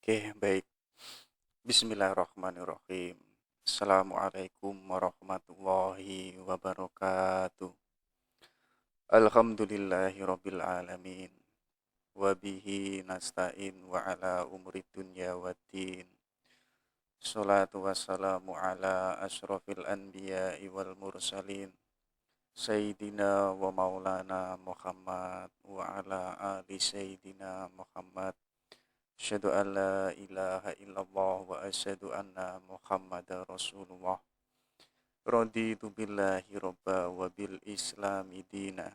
Oke, baik. Bismillahirrahmanirrahim. Assalamualaikum warahmatullahi wabarakatuh. Alhamdulillahirabbil alamin. Wabihi nasta'in wa ala umuri dunya waddin. Salatu wassalamu ala asyrafil anbiya'i wal mursalin. Sayyidina wa maulana Muhammad wa ala ali Sayyidina Muhammad. Asyhadu an la ilaha illallah wa asyhadu anna Muhammadar Rasulullah. Raditu billahi robba wa bil islami dina.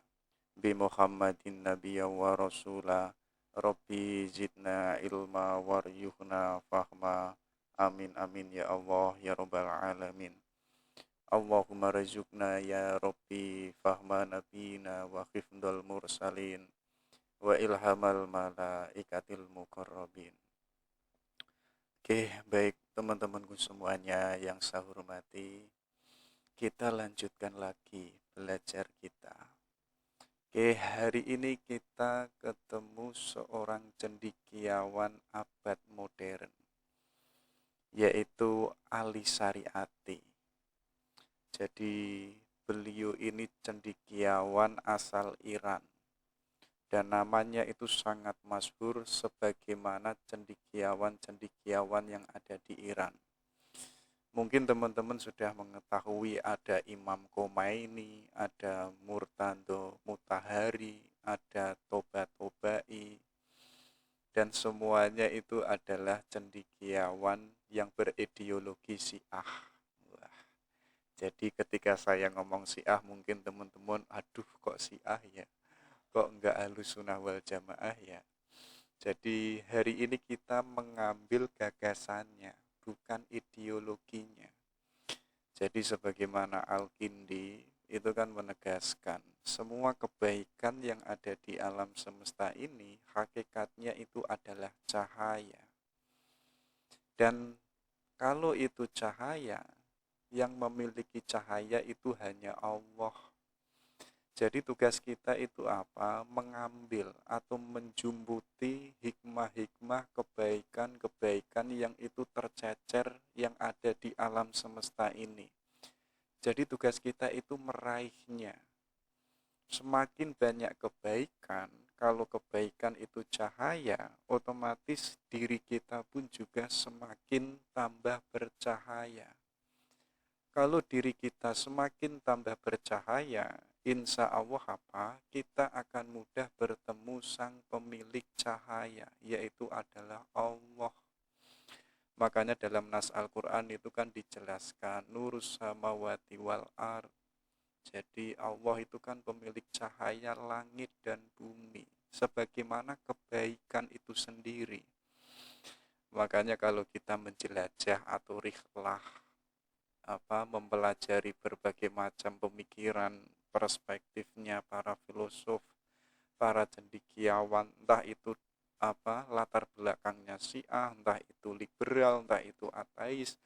Bi Muhammadin nabiyya wa rasula. Rabbi zidna ilma waryuhna fahma. Amin amin ya Allah ya rabbal alamin. Allahumma razuqna ya Rabbi fahma nabina wa khifdal mursalin wa ilhamal malaikatil muqarrabin. Oke, baik teman-temanku semuanya yang saya hormati, kita lanjutkan lagi belajar kita. Oke, hari ini kita ketemu seorang cendekiawan abad modern, yaitu Ali Syariati. Jadi beliau ini cendekiawan asal Iran. Dan namanya itu sangat masyhur sebagaimana cendekiawan-cendekiawan yang ada di Iran. Mungkin teman-teman sudah mengetahui ada Imam Khomeini, ada Murtado Mutahari, ada Toba-Tobai, dan semuanya itu adalah cendekiawan yang berideologi Syiah. Wah, jadi ketika saya ngomong Syiah mungkin teman-teman, aduh kok Syiah ya? Kok enggak Ahlussunnah wal Jamaah ya? Jadi hari ini kita mengambil gagasannya, bukan ideologinya. Jadi sebagaimana Al-Kindi itu kan menegaskan, semua kebaikan yang ada di alam semesta ini, hakikatnya itu adalah cahaya. Dan kalau itu cahaya, yang memiliki cahaya itu hanya Allah. Jadi tugas kita itu apa? Mengambil atau menjumbuti hikmah-hikmah kebaikan-kebaikan yang itu tercecer yang ada di alam semesta ini. Jadi tugas kita itu meraihnya. Semakin banyak kebaikan, kalau kebaikan itu cahaya, otomatis diri kita pun juga semakin tambah bercahaya. Kalau diri kita semakin tambah bercahaya, insya Allah kita akan mudah bertemu sang pemilik cahaya, yaitu adalah Allah. Makanya dalam nas Al-Quran itu kan dijelaskan, nurus samawati wal ard. Jadi Allah itu kan pemilik cahaya langit dan bumi, sebagaimana kebaikan itu sendiri. Makanya kalau kita menjelajah atau rihlah, mempelajari berbagai macam pemikiran, perspektifnya para filosof, para cendekiawan, entah itu latar belakangnya Syiah, entah itu liberal, entah itu ateis.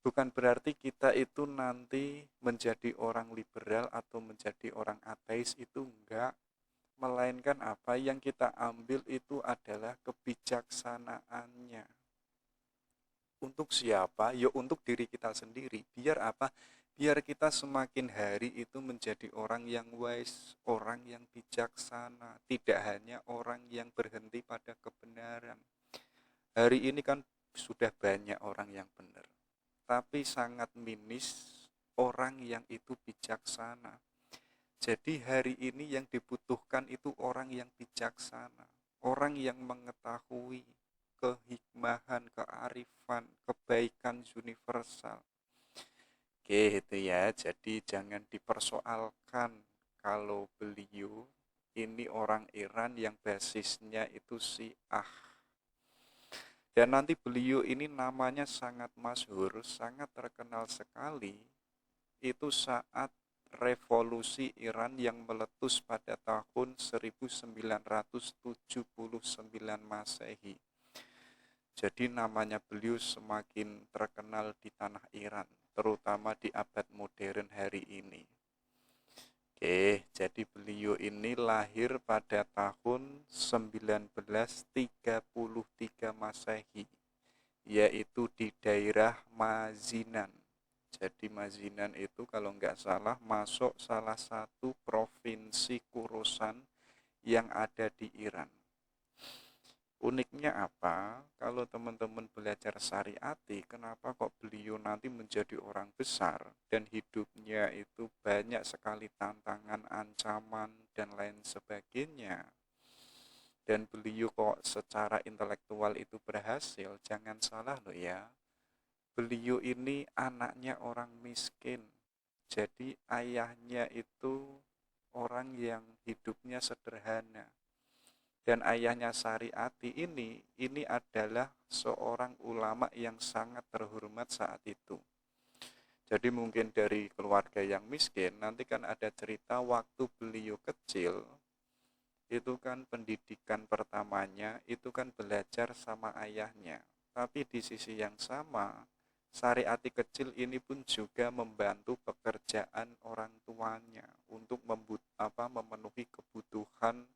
Bukan berarti kita itu nanti menjadi orang liberal atau menjadi orang ateis, itu enggak. Melainkan apa yang kita ambil itu adalah kebijaksanaannya. Untuk siapa? Ya untuk diri kita sendiri. Biar apa? Biar kita semakin hari itu menjadi orang yang wise, orang yang bijaksana, tidak hanya orang yang berhenti pada kebenaran. Hari ini kan sudah banyak orang yang benar, tapi sangat minis orang yang itu bijaksana. Jadi hari ini yang dibutuhkan itu orang yang bijaksana, orang yang mengetahui kehikmahan, kearifan, kebaikan universal. Oke, itu ya. Jadi jangan dipersoalkan kalau beliau ini orang Iran yang basisnya itu Syiah. Dan nanti beliau ini namanya sangat masyhur, sangat terkenal sekali. Itu saat revolusi Iran yang meletus pada tahun 1979 Masehi. Jadi namanya beliau semakin terkenal di tanah Iran, terutama di abad modern hari ini. Jadi beliau ini lahir pada tahun 1933 Masehi, yaitu di daerah Mazinan. Jadi Mazinan itu kalau nggak salah masuk salah satu provinsi Khorasan yang ada di Iran. Uniknya apa? Kalau teman-teman belajar syariati, kenapa kok beliau nanti menjadi orang besar dan hidupnya itu banyak sekali tantangan, ancaman, dan lain sebagainya. Dan beliau kok secara intelektual itu berhasil, jangan salah loh ya. Beliau ini anaknya orang miskin. Jadi ayahnya itu orang yang hidupnya sederhana. Dan ayahnya Syariati ini adalah seorang ulama yang sangat terhormat saat itu. Jadi mungkin dari keluarga yang miskin, nanti kan ada cerita waktu beliau kecil, itu kan pendidikan pertamanya, itu kan belajar sama ayahnya. Tapi di sisi yang sama, Syariati kecil ini pun juga membantu pekerjaan orang tuanya untuk memenuhi kebutuhan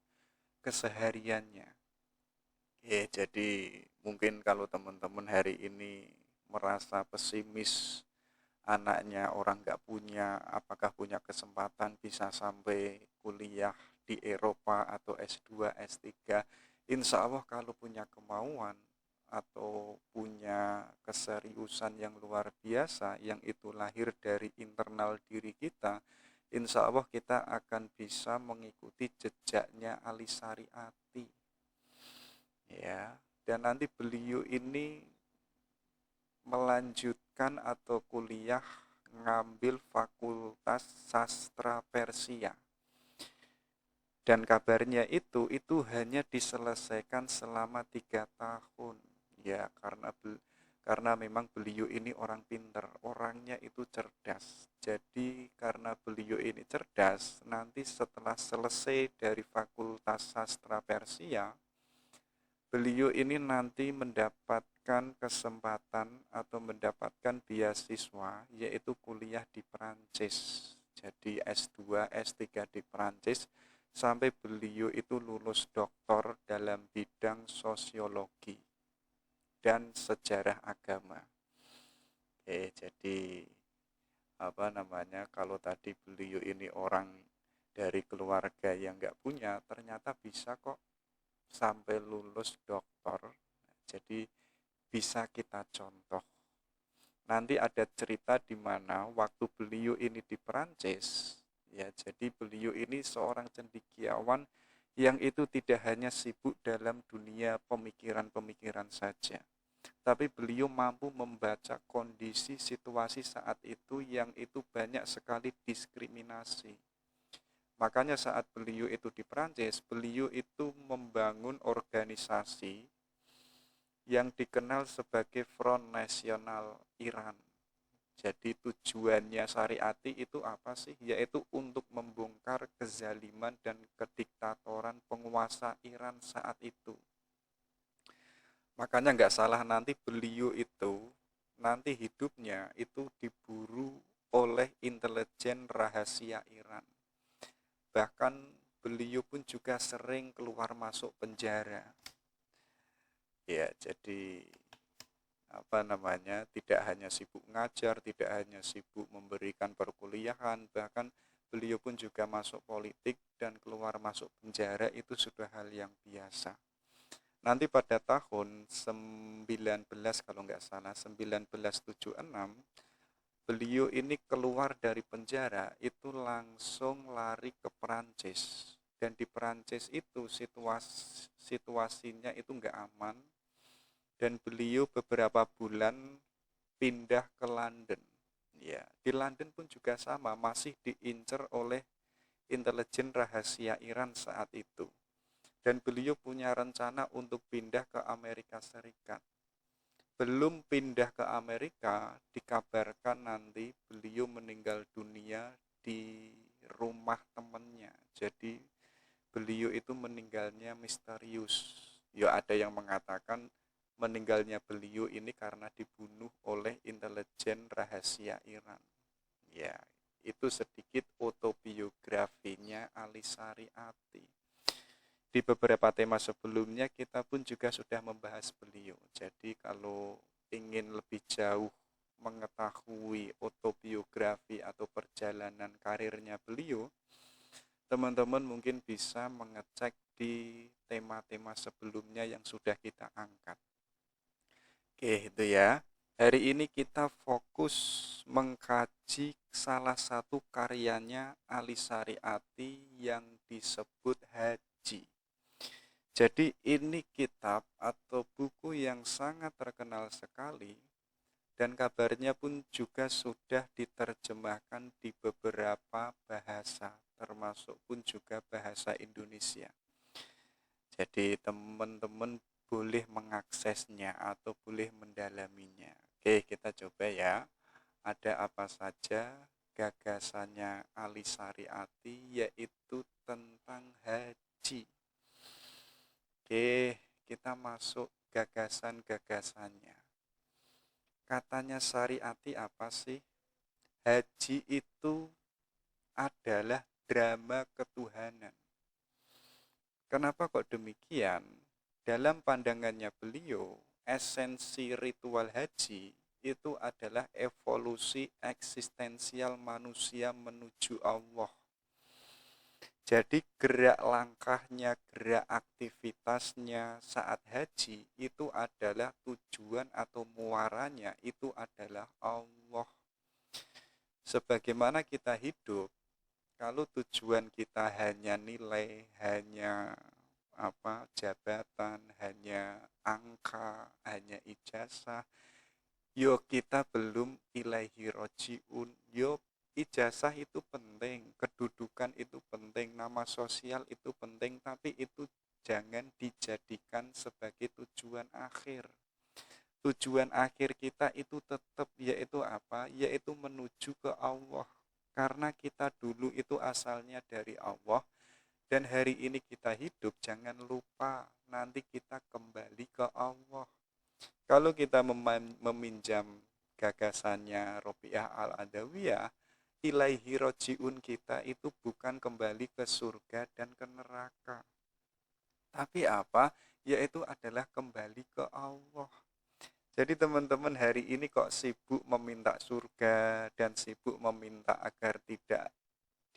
kesehariannya. Jadi mungkin kalau teman-teman hari ini merasa pesimis, anaknya orang nggak punya, apakah punya kesempatan bisa sampai kuliah di Eropa atau S2, S3, insya Allah kalau punya kemauan atau punya keseriusan yang luar biasa, yang itu lahir dari internal diri kita, insya Allah kita akan bisa mengikuti jejaknya Ali Syariati. Ya, dan nanti beliau ini melanjutkan atau kuliah ngambil Fakultas Sastra Persia. Dan kabarnya itu hanya diselesaikan selama 3 tahun. Ya, karena memang beliau ini orang pintar, orangnya itu cerdas. Jadi karena beliau ini cerdas, nanti setelah selesai dari Fakultas Sastra Persia, beliau ini nanti mendapatkan kesempatan atau mendapatkan beasiswa, yaitu kuliah di Perancis. Jadi S2, S3 di Perancis, sampai beliau itu lulus doktor dalam bidang sosiologi dan sejarah agama. Jadi kalau tadi beliau ini orang dari keluarga yang nggak punya, ternyata bisa kok sampai lulus doktor. Jadi bisa kita contoh. Nanti ada cerita di mana waktu beliau ini di Perancis, ya, jadi beliau ini seorang cendekiawan yang itu tidak hanya sibuk dalam dunia pemikiran-pemikiran saja, tapi beliau mampu membaca kondisi situasi saat itu yang itu banyak sekali diskriminasi. Makanya saat beliau itu di Perancis, beliau itu membangun organisasi yang dikenal sebagai Front Nasional Iran. Jadi tujuannya Syariati itu apa sih? Yaitu untuk membongkar kezaliman dan kediktatoran penguasa Iran saat itu. Makanya nggak salah nanti beliau itu, nanti hidupnya itu diburu oleh intelijen rahasia Iran. Bahkan beliau pun juga sering keluar masuk penjara. Ya, jadi tidak hanya sibuk ngajar, tidak hanya sibuk memberikan perkuliahan, bahkan beliau pun juga masuk politik dan keluar masuk penjara, itu sudah hal yang biasa. Nanti pada tahun 19 kalau nggak salah 1976, beliau ini keluar dari penjara itu langsung lari ke Perancis, dan di Perancis itu situasinya itu nggak aman, dan beliau beberapa bulan pindah ke London. Ya, di London pun juga sama, masih diincar oleh intelijen rahasia Iran saat itu. Dan beliau punya rencana untuk pindah ke Amerika Serikat. Belum pindah ke Amerika, dikabarkan nanti beliau meninggal dunia di rumah temannya. Jadi beliau itu meninggalnya misterius. Ya, ada yang mengatakan meninggalnya beliau ini karena dibunuh oleh intelijen rahasia Iran. Ya, Itu sedikit autobiografinya Alisari Ati. Di beberapa tema sebelumnya kita pun juga sudah membahas beliau. Jadi kalau ingin lebih jauh mengetahui autobiografi atau perjalanan karirnya beliau, teman-teman mungkin bisa mengecek di tema-tema sebelumnya yang sudah kita angkat. Oke, itu ya. Hari ini kita fokus mengkaji salah satu karyanya Alisari Ati yang disebut Haji. Jadi ini kitab atau buku yang sangat terkenal sekali dan kabarnya pun juga sudah diterjemahkan di beberapa bahasa, termasuk pun juga bahasa Indonesia. Jadi teman-teman boleh mengaksesnya atau boleh mendalaminya. Oke, kita coba ya. Ada apa saja gagasannya Alisari Ati, yaitu tentang haji. Oke, kita masuk gagasan-gagasannya. Katanya Syariati apa sih? Haji itu adalah drama ketuhanan. Kenapa kok demikian? Dalam pandangannya beliau, esensi ritual haji itu adalah evolusi eksistensial manusia menuju Allah. Jadi gerak langkahnya, gerak aktivitasnya saat haji itu adalah tujuan atau muaranya itu adalah Allah. Sebagaimana kita hidup, kalau tujuan kita hanya nilai, hanya jabatan, hanya angka, hanya ijazah, yo kita belum ilaihi rojiun. Yo ijazah itu penting, kedudukan itu penting, nama sosial itu penting, tapi itu jangan dijadikan sebagai tujuan akhir. Tujuan akhir kita itu tetap yaitu apa? Yaitu menuju ke Allah. Karena kita dulu itu asalnya dari Allah, dan hari ini kita hidup, jangan lupa nanti kita kembali ke Allah. Kalau kita meminjam gagasannya Robiah Al-Adawiyah, ilaihi rojiun kita itu bukan kembali ke surga dan ke neraka. Tapi apa? Yaitu adalah kembali ke Allah. Jadi teman-teman hari ini kok sibuk meminta surga dan sibuk meminta agar tidak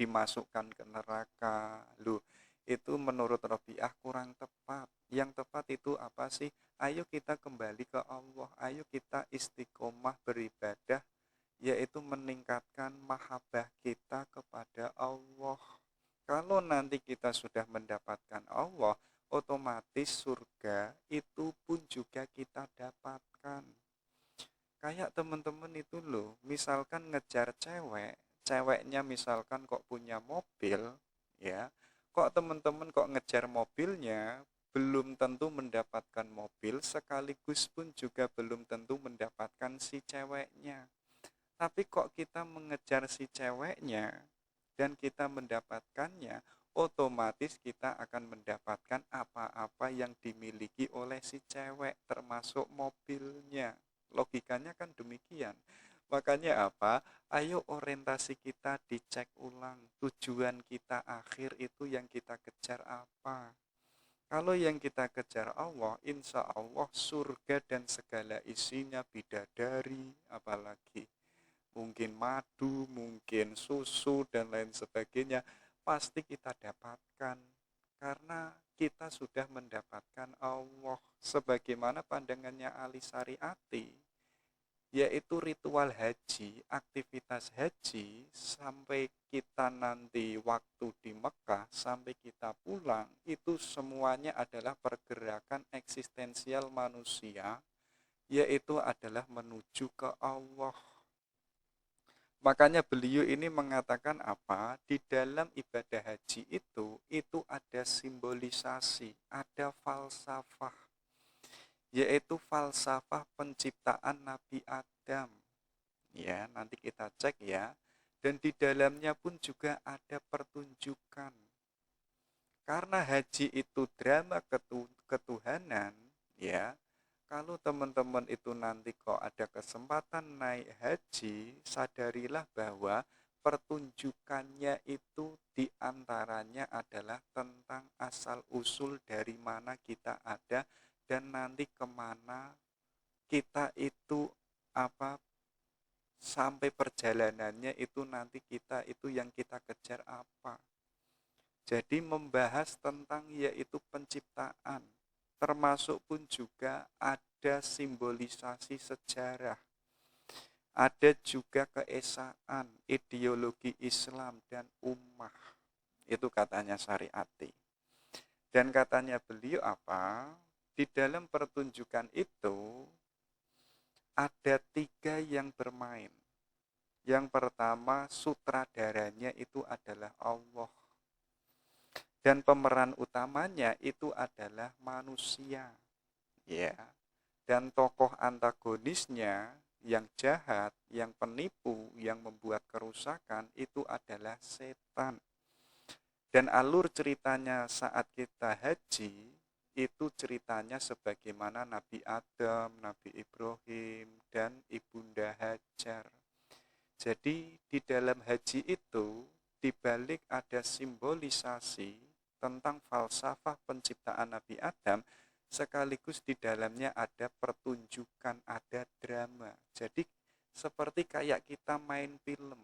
dimasukkan ke neraka. Loh, itu menurut Robiah kurang tepat. Yang tepat itu apa sih? Ayo kita kembali ke Allah. Ayo kita istiqomah beribadah, yaitu meningkatkan mahabbah kita kepada Allah. Kalau nanti kita sudah mendapatkan Allah, otomatis surga itu pun juga kita dapatkan. Kayak teman-teman itu loh, misalkan ngejar cewek, ceweknya misalkan kok punya mobil, ya, kok teman-teman kok ngejar mobilnya, belum tentu mendapatkan mobil, sekaligus pun juga belum tentu mendapatkan si ceweknya. Tapi kok kita mengejar si ceweknya dan kita mendapatkannya, otomatis kita akan mendapatkan apa-apa yang dimiliki oleh si cewek, termasuk mobilnya. Logikanya kan demikian. Makanya apa? Ayo orientasi kita dicek ulang. Tujuan kita akhir itu yang kita kejar apa? Kalau yang kita kejar Allah, insya Allah surga dan segala isinya bidadari, apalagi mungkin madu, mungkin susu, dan lain sebagainya, pasti kita dapatkan. Karena kita sudah mendapatkan Allah. Sebagaimana pandangannya Alisari Ati, yaitu ritual haji, aktivitas haji, sampai kita nanti waktu di Mekah, sampai kita pulang, itu semuanya adalah pergerakan eksistensial manusia, yaitu adalah menuju ke Allah. Makanya beliau ini mengatakan apa? Di dalam ibadah haji itu ada simbolisasi, ada falsafah, yaitu falsafah penciptaan Nabi Adam. Ya, nanti kita cek ya. Dan di dalamnya pun juga ada pertunjukan. Karena haji itu drama ketuhanan, ya. Kalau teman-teman itu nanti kok ada kesempatan naik haji, sadarilah bahwa pertunjukannya itu diantaranya adalah tentang asal-usul dari mana kita ada dan nanti kemana kita itu apa sampai perjalanannya itu nanti kita itu yang kita kejar apa. Jadi membahas tentang yaitu penciptaan, termasuk pun juga ada simbolisasi sejarah, ada juga keesaan, ideologi Islam dan ummah. Itu katanya Syariati. Dan katanya beliau apa? Di dalam pertunjukan itu ada 3 yang bermain. Yang pertama sutradaranya itu adalah Allah. Dan pemeran utamanya itu adalah manusia. Ya. Dan tokoh antagonisnya yang jahat, yang penipu, yang membuat kerusakan itu adalah setan. Dan alur ceritanya saat kita haji itu ceritanya sebagaimana Nabi Adam, Nabi Ibrahim, dan Ibunda Hajar. Jadi di dalam haji itu dibalik ada simbolisasi tentang falsafah penciptaan Nabi Adam, sekaligus di dalamnya ada pertunjukan, ada drama. Jadi seperti kayak kita main film.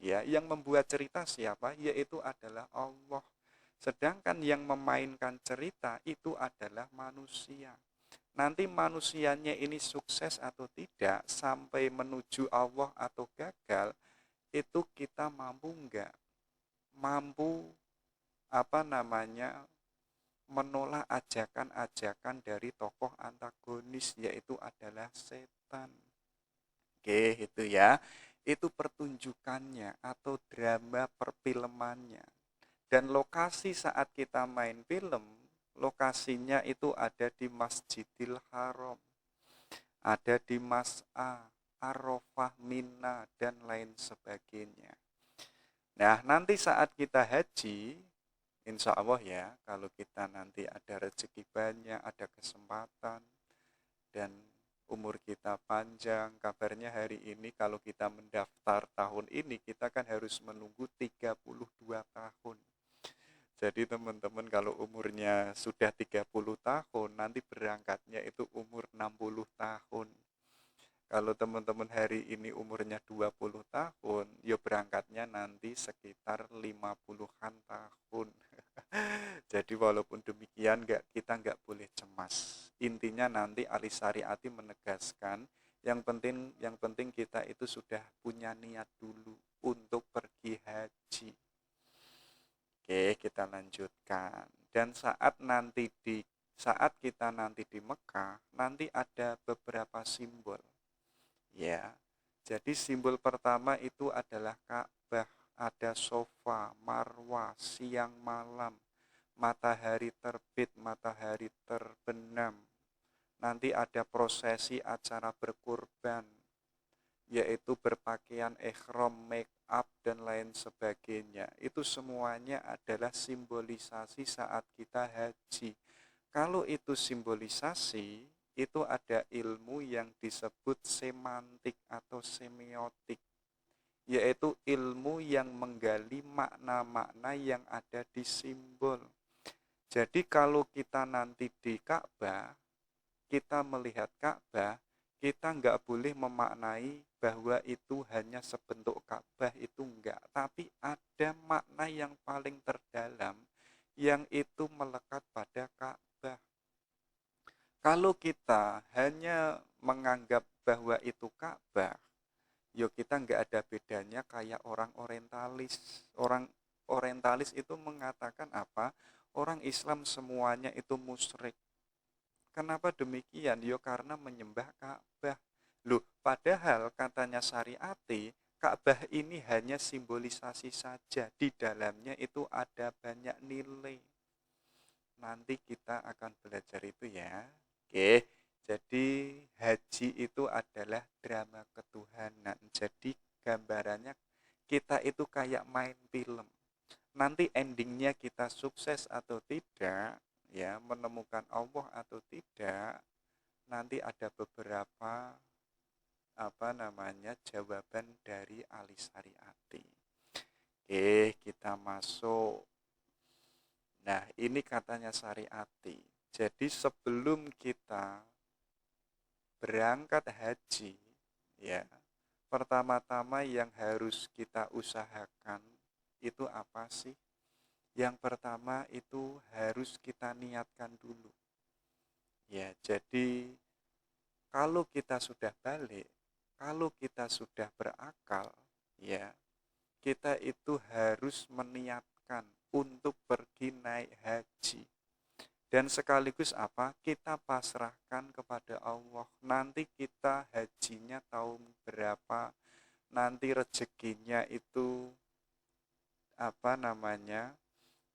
Ya, yang membuat cerita siapa? Yaitu adalah Allah. Sedangkan yang memainkan cerita itu adalah manusia. Nanti manusianya ini sukses atau tidak, sampai menuju Allah atau gagal, itu kita mampu enggak? Mampu menolak ajakan-ajakan dari tokoh antagonis, yaitu adalah setan. Oke, itu ya. Itu pertunjukannya atau drama perfilmannya. Dan lokasi saat kita main film, lokasinya itu ada di Masjidil Haram, ada di Mas'a, Arafah, Mina, dan lain sebagainya. Nah, nanti saat kita haji, insya Allah ya, kalau kita nanti ada rezeki banyak, ada kesempatan, dan umur kita panjang, kabarnya hari ini kalau kita mendaftar tahun ini, kita kan harus menunggu 32 tahun. Jadi teman-teman kalau umurnya sudah 30 tahun, nanti berangkatnya itu umur 60 tahun. Kalau teman-teman hari ini umurnya 20 tahun, ya berangkatnya nanti sekitar 50-an tahun. Jadi walaupun demikian kita nggak boleh cemas. Intinya nanti Ali Syariati menegaskan yang penting kita itu sudah punya niat dulu untuk pergi haji. Oke, kita lanjutkan. Dan saat kita nanti di Mekah, nanti ada beberapa simbol. Ya. Jadi simbol pertama itu adalah Ka'bah, ada Sofa, Marwah, siang malam, matahari terbit, matahari terbenam. Nanti ada prosesi acara berkurban, yaitu berpakaian ihram, make up, dan lain sebagainya. Itu semuanya adalah simbolisasi saat kita haji. Kalau itu simbolisasi, itu ada ilmu yang disebut semantik atau semiotik, yaitu ilmu yang menggali makna-makna yang ada di simbol. Jadi kalau kita nanti di Ka'bah, kita melihat Ka'bah, kita nggak boleh memaknai bahwa itu hanya sebentuk Ka'bah, itu enggak. Tapi ada makna yang paling terdalam yang itu melekat pada Ka'bah. Kalau kita hanya menganggap bahwa itu Ka'bah, yo kita nggak ada bedanya kayak orang orientalis. Orang orientalis itu mengatakan apa? Orang Islam semuanya itu musyrik. Kenapa demikian? Yo karena menyembah Ka'bah. Loh, padahal katanya Syariati, Ka'bah ini hanya simbolisasi saja. Di dalamnya itu ada banyak nilai. Nanti kita akan belajar itu ya. Oke, jadi haji itu adalah drama ketuhanan. Jadi gambarannya kita itu kayak main film. Nanti endingnya kita sukses atau tidak, ya menemukan Allah atau tidak, nanti ada beberapa jawaban dari Ali Syariati. Oke, kita masuk. Nah, ini katanya syariati. Jadi sebelum kita berangkat haji, ya, pertama-tama yang harus kita usahakan itu apa sih? Yang pertama itu harus kita niatkan dulu. Ya, jadi kalau kita sudah balik, kalau kita sudah berakal, ya, kita itu harus meniatkan untuk pergi naik haji. Dan sekaligus apa? Kita pasrahkan kepada Allah. Nanti kita hajinya tahun berapa, nanti rezekinya itu apa namanya?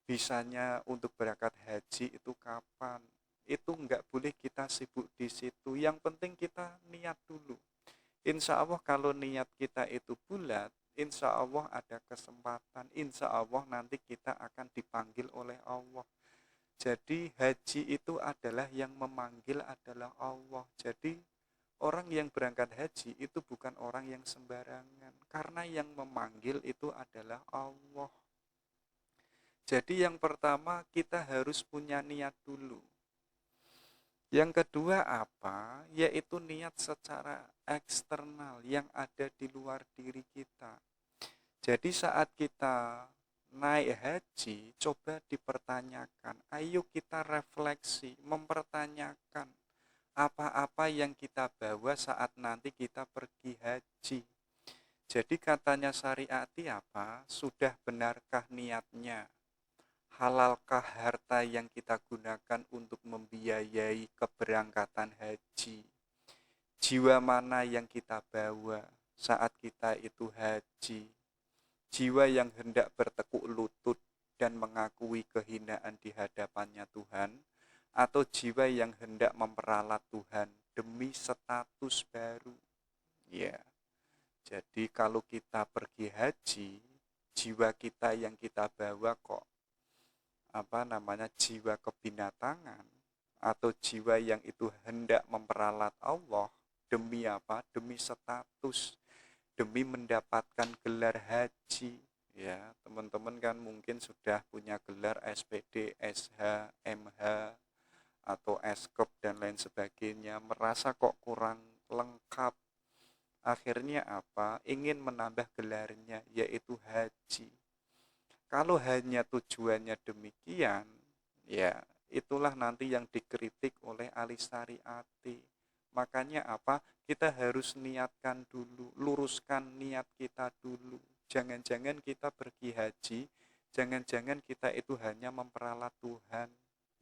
Bisanya untuk berangkat haji itu kapan? Itu enggak boleh kita sibuk di situ. Yang penting kita niat dulu. Insya Allah kalau niat kita itu bulat, insya Allah ada kesempatan. Insya Allah nanti kita akan dipanggil oleh Allah. Jadi haji itu adalah yang memanggil adalah Allah. Jadi orang yang berangkat haji itu bukan orang yang sembarangan. Karena yang memanggil itu adalah Allah. Jadi yang pertama kita harus punya niat dulu. Yang kedua apa? Yaitu niat secara eksternal yang ada di luar diri kita. Jadi saat kita naik haji, coba dipertanyakan. Ayo kita refleksi, mempertanyakan apa-apa yang kita bawa saat nanti kita pergi haji. Jadi katanya syariati apa? Sudah benarkah niatnya? Halalkah harta yang kita gunakan untuk membiayai keberangkatan haji? Jiwa mana yang kita bawa saat kita itu haji? Jiwa yang hendak bertekuk lutut dan mengakui kehinaan di hadapannya Tuhan, atau jiwa yang hendak memperalat Tuhan demi status baru? Ya, jadi kalau kita pergi haji, jiwa kita yang kita bawa kok jiwa kebinatangan atau jiwa yang itu hendak memperalat Allah demi apa? Demi status, demi mendapatkan gelar haji. Ya, teman-teman kan mungkin sudah punya gelar SPD, SH, MH atau Eskop dan lain sebagainya, merasa kok kurang lengkap. Akhirnya apa? Ingin menambah gelarnya, yaitu haji. Kalau hanya tujuannya demikian, ya itulah nanti yang dikritik oleh ahli syariati. Makanya apa? Kita harus niatkan dulu, luruskan niat kita dulu. Jangan-jangan kita pergi haji, jangan-jangan kita itu hanya memperalat Tuhan,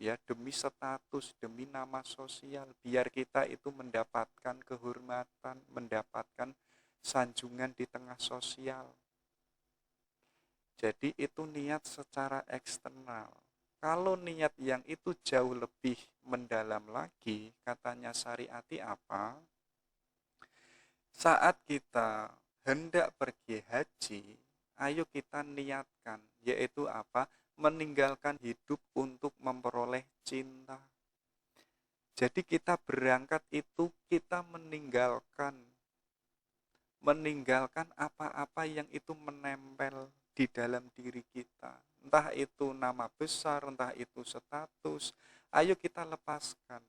ya demi status, demi nama sosial, biar kita itu mendapatkan kehormatan, mendapatkan sanjungan di tengah sosial. Jadi itu niat secara eksternal. Kalau niat yang itu jauh lebih mendalam lagi, katanya syariati apa? Saat kita hendak pergi haji, ayo kita niatkan, yaitu apa? Meninggalkan hidup untuk memperoleh cinta. Jadi kita berangkat itu kita meninggalkan apa-apa yang itu menempel di dalam diri kita. Entah itu nama besar, entah itu status, ayo kita lepaskan.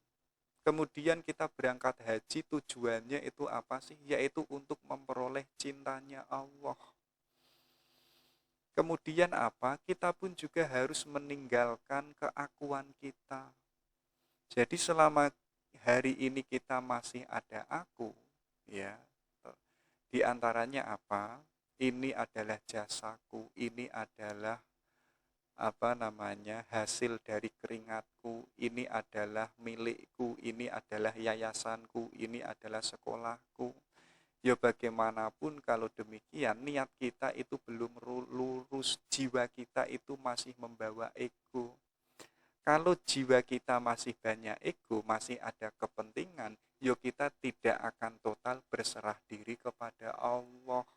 Kemudian kita berangkat haji, tujuannya itu apa sih? Yaitu untuk memperoleh cintanya Allah. Kemudian apa? Kita pun juga harus meninggalkan keakuan kita. Jadi selama hari ini kita masih ada aku, ya, di antaranya apa? Ini adalah jasaku, ini adalah hasil dari keringatku, ini adalah milikku, ini adalah yayasanku, ini adalah sekolahku. Ya bagaimanapun kalau demikian niat kita itu belum lurus, jiwa kita itu masih membawa ego. Kalau jiwa kita masih banyak ego, masih ada kepentingan, yuk kita tidak akan total berserah diri kepada Allah.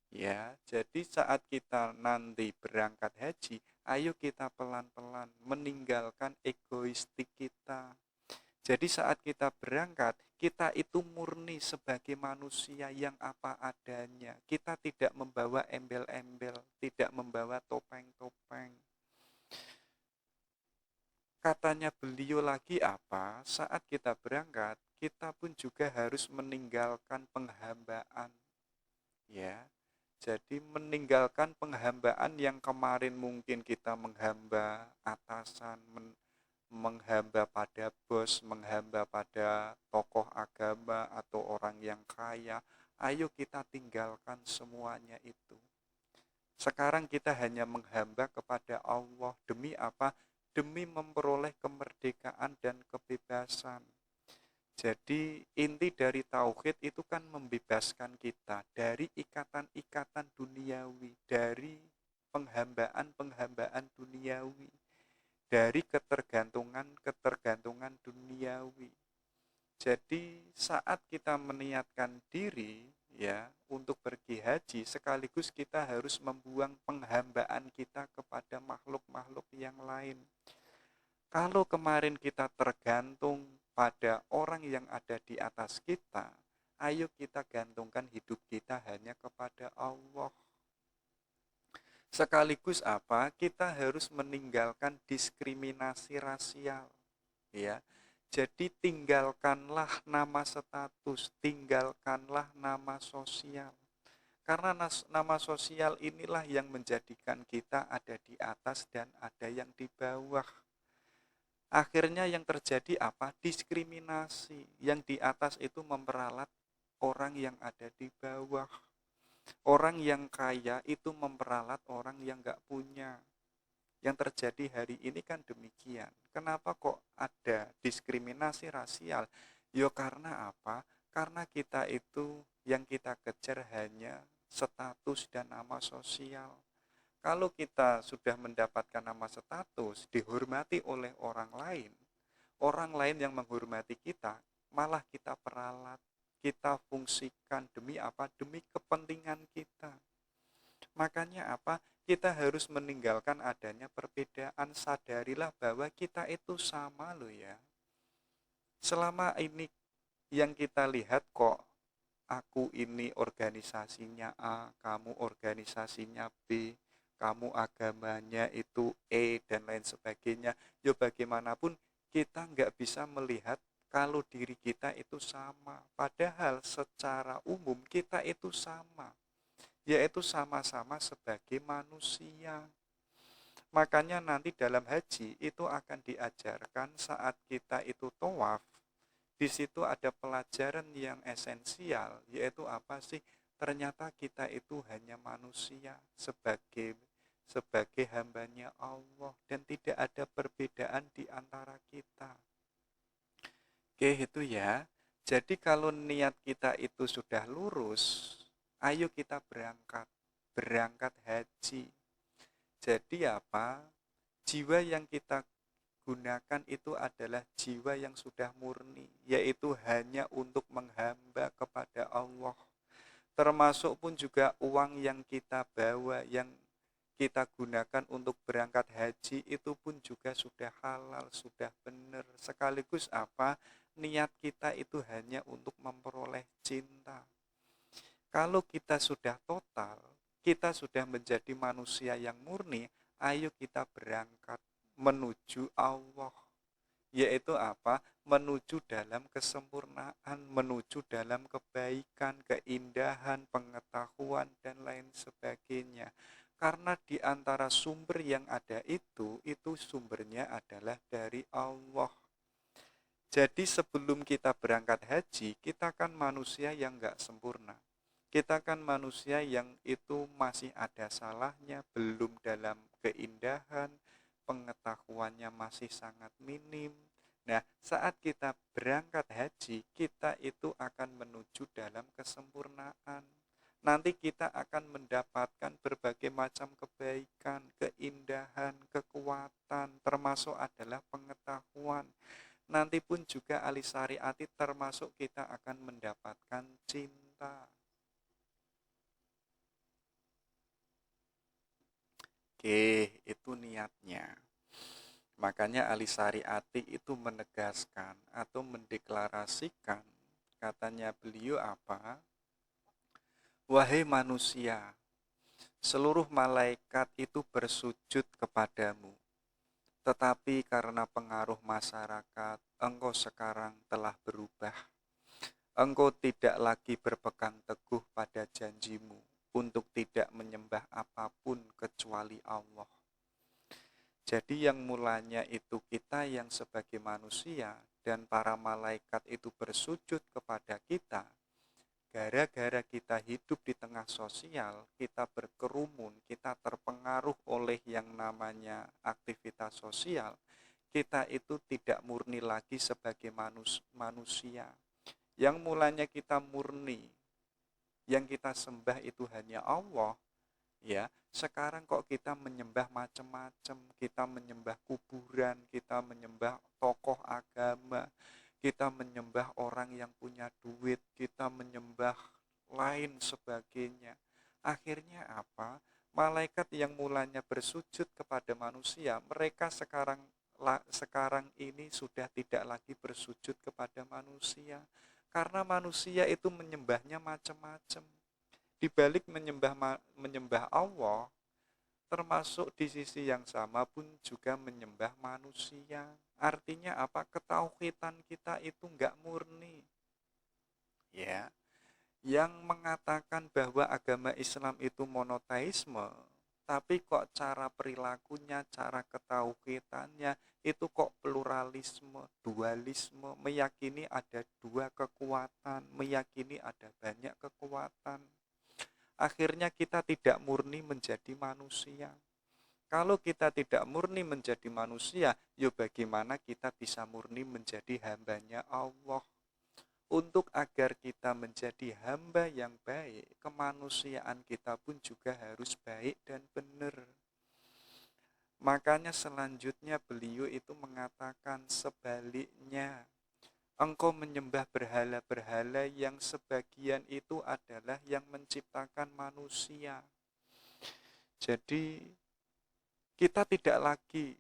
Ya, jadi saat kita nanti berangkat haji, ayo kita pelan-pelan meninggalkan egoistik kita. Jadi saat kita berangkat, kita itu murni sebagai manusia yang apa adanya. Kita tidak membawa embel-embel, tidak membawa topeng-topeng. Katanya beliau lagi apa? Saat kita berangkat, kita pun juga harus meninggalkan penghambaan. Ya, jadi meninggalkan penghambaan yang kemarin mungkin kita menghamba atasan, menghamba pada bos, menghamba pada tokoh agama atau orang yang kaya. Ayo kita tinggalkan semuanya itu. Sekarang kita hanya menghamba kepada Allah. Demi apa? Demi memperoleh kemerdekaan dan kebebasan. Jadi inti dari tauhid itu kan membebaskan kita dari ikatan-ikatan duniawi, dari penghambaan-penghambaan duniawi, dari ketergantungan-ketergantungan duniawi. Jadi saat kita meniatkan diri ya untuk pergi haji, sekaligus kita harus membuang penghambaan kita kepada makhluk-makhluk yang lain. Kalau kemarin kita tergantung pada orang yang ada di atas kita, ayo kita gantungkan hidup kita hanya kepada Allah. Sekaligus apa? Kita harus meninggalkan diskriminasi rasial, ya. Jadi tinggalkanlah nama status, tinggalkanlah nama sosial. Karena nama sosial inilah yang menjadikan kita ada di atas dan ada yang di bawah. Akhirnya yang terjadi apa? Diskriminasi. Yang di atas itu memperalat orang yang ada di bawah. Orang yang kaya itu memperalat orang yang gak punya. Yang terjadi hari ini kan demikian. Kenapa kok ada diskriminasi rasial? Yo karena apa? Karena kita itu yang kita kejar hanya status dan nama sosial. Kalau kita sudah mendapatkan nama status, dihormati oleh orang lain yang menghormati kita, malah kita peralat, kita fungsikan demi apa? Demi kepentingan kita. Makanya apa? Kita harus meninggalkan adanya perbedaan, sadarilah bahwa kita itu sama loh ya. Selama ini yang kita lihat kok aku ini organisasinya A, kamu organisasinya B, kamu agamanya itu E dan lain sebagainya. Ya bagaimanapun kita nggak bisa melihat kalau diri kita itu sama. Padahal secara umum kita itu sama, yaitu sama-sama sebagai manusia. Makanya nanti dalam haji itu akan diajarkan saat kita itu tawaf. Di situ ada pelajaran yang esensial, yaitu apa sih? Ternyata kita itu hanya manusia sebagai hambanya Allah dan tidak ada perbedaan di antara kita. Oke, itu ya. Jadi kalau niat kita itu sudah lurus, ayo kita berangkat haji. Jadi apa? Jiwa yang kita gunakan itu adalah jiwa yang sudah murni, yaitu hanya untuk menghamba kepada Allah. Termasuk pun juga uang yang kita bawa, yang kita gunakan untuk berangkat haji itu pun juga sudah halal, sudah benar. Sekaligus apa? Niat kita itu hanya untuk memperoleh cinta. Kalau kita sudah total, kita sudah menjadi manusia yang murni, ayo kita berangkat menuju Allah. Yaitu apa? Menuju dalam kesempurnaan, menuju dalam kebaikan, keindahan, pengetahuan, dan lain sebagainya. Karena di antara sumber yang ada itu sumbernya adalah dari Allah. Jadi sebelum kita berangkat haji, kita kan manusia yang gak sempurna. Kita kan manusia yang itu masih ada salahnya, belum dalam keindahan, pengetahuannya masih sangat minim. Nah, saat kita berangkat haji, kita itu akan menuju dalam kesempurnaan. Nanti kita akan mendapatkan berbagai macam kebaikan, keindahan, kekuatan, termasuk adalah pengetahuan. Nanti pun juga alisari ati termasuk kita akan mendapatkan cinta. Oke, itu niatnya. Makanya Alisari Ati itu menegaskan atau mendeklarasikan, katanya beliau apa? Wahai manusia, seluruh malaikat itu bersujud kepadamu. Tetapi karena pengaruh masyarakat, engkau sekarang telah berubah. Engkau tidak lagi berpegang teguh pada janjimu untuk tidak menyembah apapun kecuali Allah. Jadi yang mulanya itu kita yang sebagai manusia dan para malaikat itu bersujud kepada kita. Gara-gara kita hidup di tengah sosial, kita berkerumun, kita terpengaruh oleh yang namanya aktivitas sosial, kita itu tidak murni lagi sebagai manusia. Yang mulanya kita murni, yang kita sembah itu hanya Allah, ya sekarang kok kita menyembah macam-macam, kita menyembah kuburan, kita menyembah tokoh agama, kita menyembah orang yang punya duit, kita menyembah lain sebagainya. Akhirnya apa? Malaikat yang mulanya bersujud kepada manusia, mereka sekarang ini sudah tidak lagi bersujud kepada manusia, karena manusia itu menyembahnya macam-macam. Di balik menyembah Allah, termasuk di sisi yang sama pun juga menyembah manusia. Artinya apa? Ketauhidan kita itu enggak murni. Ya, yang mengatakan bahwa agama Islam itu monoteisme, tapi kok cara perilakunya, cara ketauhidannya itu kok pluralisme, dualisme, meyakini ada dua kekuatan, meyakini ada banyak kekuatan. Akhirnya kita tidak murni menjadi manusia. Kalau kita tidak murni menjadi manusia, ya bagaimana kita bisa murni menjadi hambanya Allah? Untuk agar kita menjadi hamba yang baik, kemanusiaan kita pun juga harus baik dan benar. Makanya selanjutnya beliau itu mengatakan sebaliknya, engkau menyembah berhala-berhala yang sebagian itu adalah yang menciptakan manusia. Jadi kita tidak lagi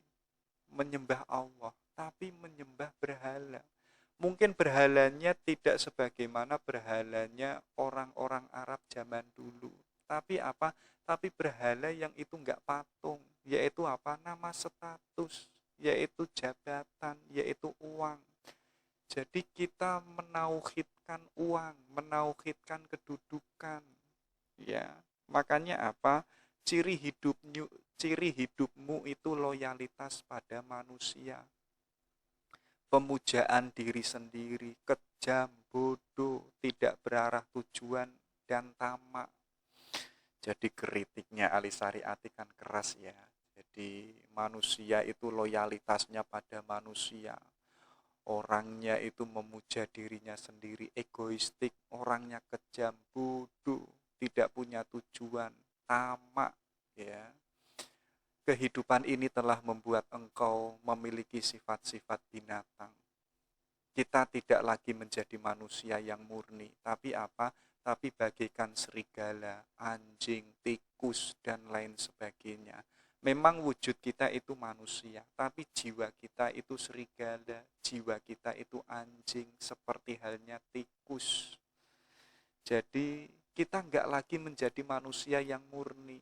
menyembah Allah, tapi menyembah berhala. Mungkin berhalanya tidak sebagaimana berhalanya orang-orang Arab zaman dulu. Tapi apa? Tapi berhala yang itu enggak patung, yaitu apa? Nama status, yaitu jabatan, yaitu uang. Jadi kita menauhidkan uang, menauhidkan kedudukan. Ya, makanya apa? Ciri hidupmu itu loyalitas pada manusia. Pemujaan diri sendiri, kejam, bodoh, tidak berarah tujuan dan tamak. Jadi kritiknya Alisari Ati kan keras ya. Jadi manusia itu loyalitasnya pada manusia. Orangnya itu memuja dirinya sendiri, egoistik, orangnya kejam, bodoh, tidak punya tujuan, tamak, ya. Kehidupan ini telah membuat engkau memiliki sifat-sifat binatang. Kita tidak lagi menjadi manusia yang murni, tapi apa? Tapi bagaikan serigala, anjing, tikus, dan lain sebagainya. Memang wujud kita itu manusia, tapi jiwa kita itu serigala, jiwa kita itu anjing, seperti halnya tikus. Jadi kita enggak lagi menjadi manusia yang murni.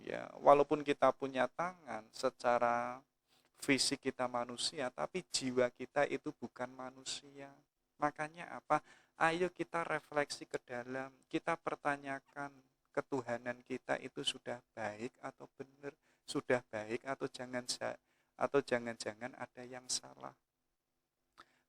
Ya, walaupun kita punya tangan, secara fisik kita manusia, tapi jiwa kita itu bukan manusia. Makanya apa? Ayo kita refleksi ke dalam, kita pertanyakan ketuhanan kita itu sudah baik atau benar, sudah baik atau jangan-jangan ada yang salah.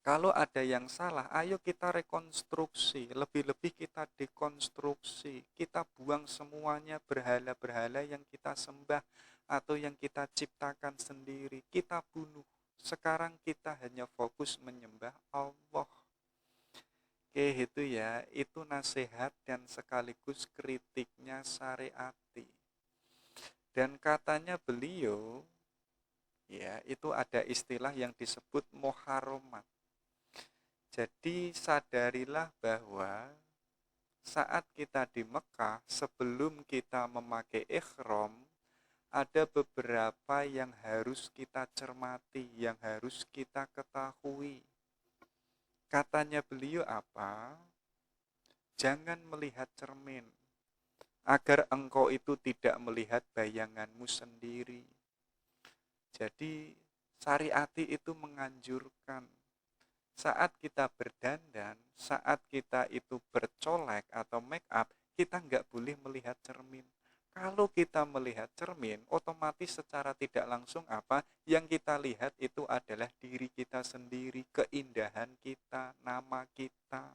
Kalau ada yang salah, ayo kita rekonstruksi, lebih-lebih kita dekonstruksi, kita buang semuanya berhala-berhala yang kita sembah atau yang kita ciptakan sendiri, kita bunuh. Sekarang kita hanya fokus menyembah Allah. Oke, itu ya, itu nasihat dan sekaligus kritiknya Syariati. Dan katanya beliau, ya, itu ada istilah yang disebut muharramat. Jadi sadarilah bahwa saat kita di Mekah, sebelum kita memakai ihram, ada beberapa yang harus kita cermati, yang harus kita ketahui. Katanya beliau apa? Jangan melihat cermin, agar engkau itu tidak melihat bayanganmu sendiri. Jadi syariati itu menganjurkan saat kita berdandan, saat kita itu bercolek atau make up, kita nggak boleh melihat cermin. Kalau kita melihat cermin, otomatis secara tidak langsung apa yang kita lihat itu adalah diri kita sendiri, keindahan kita, nama kita.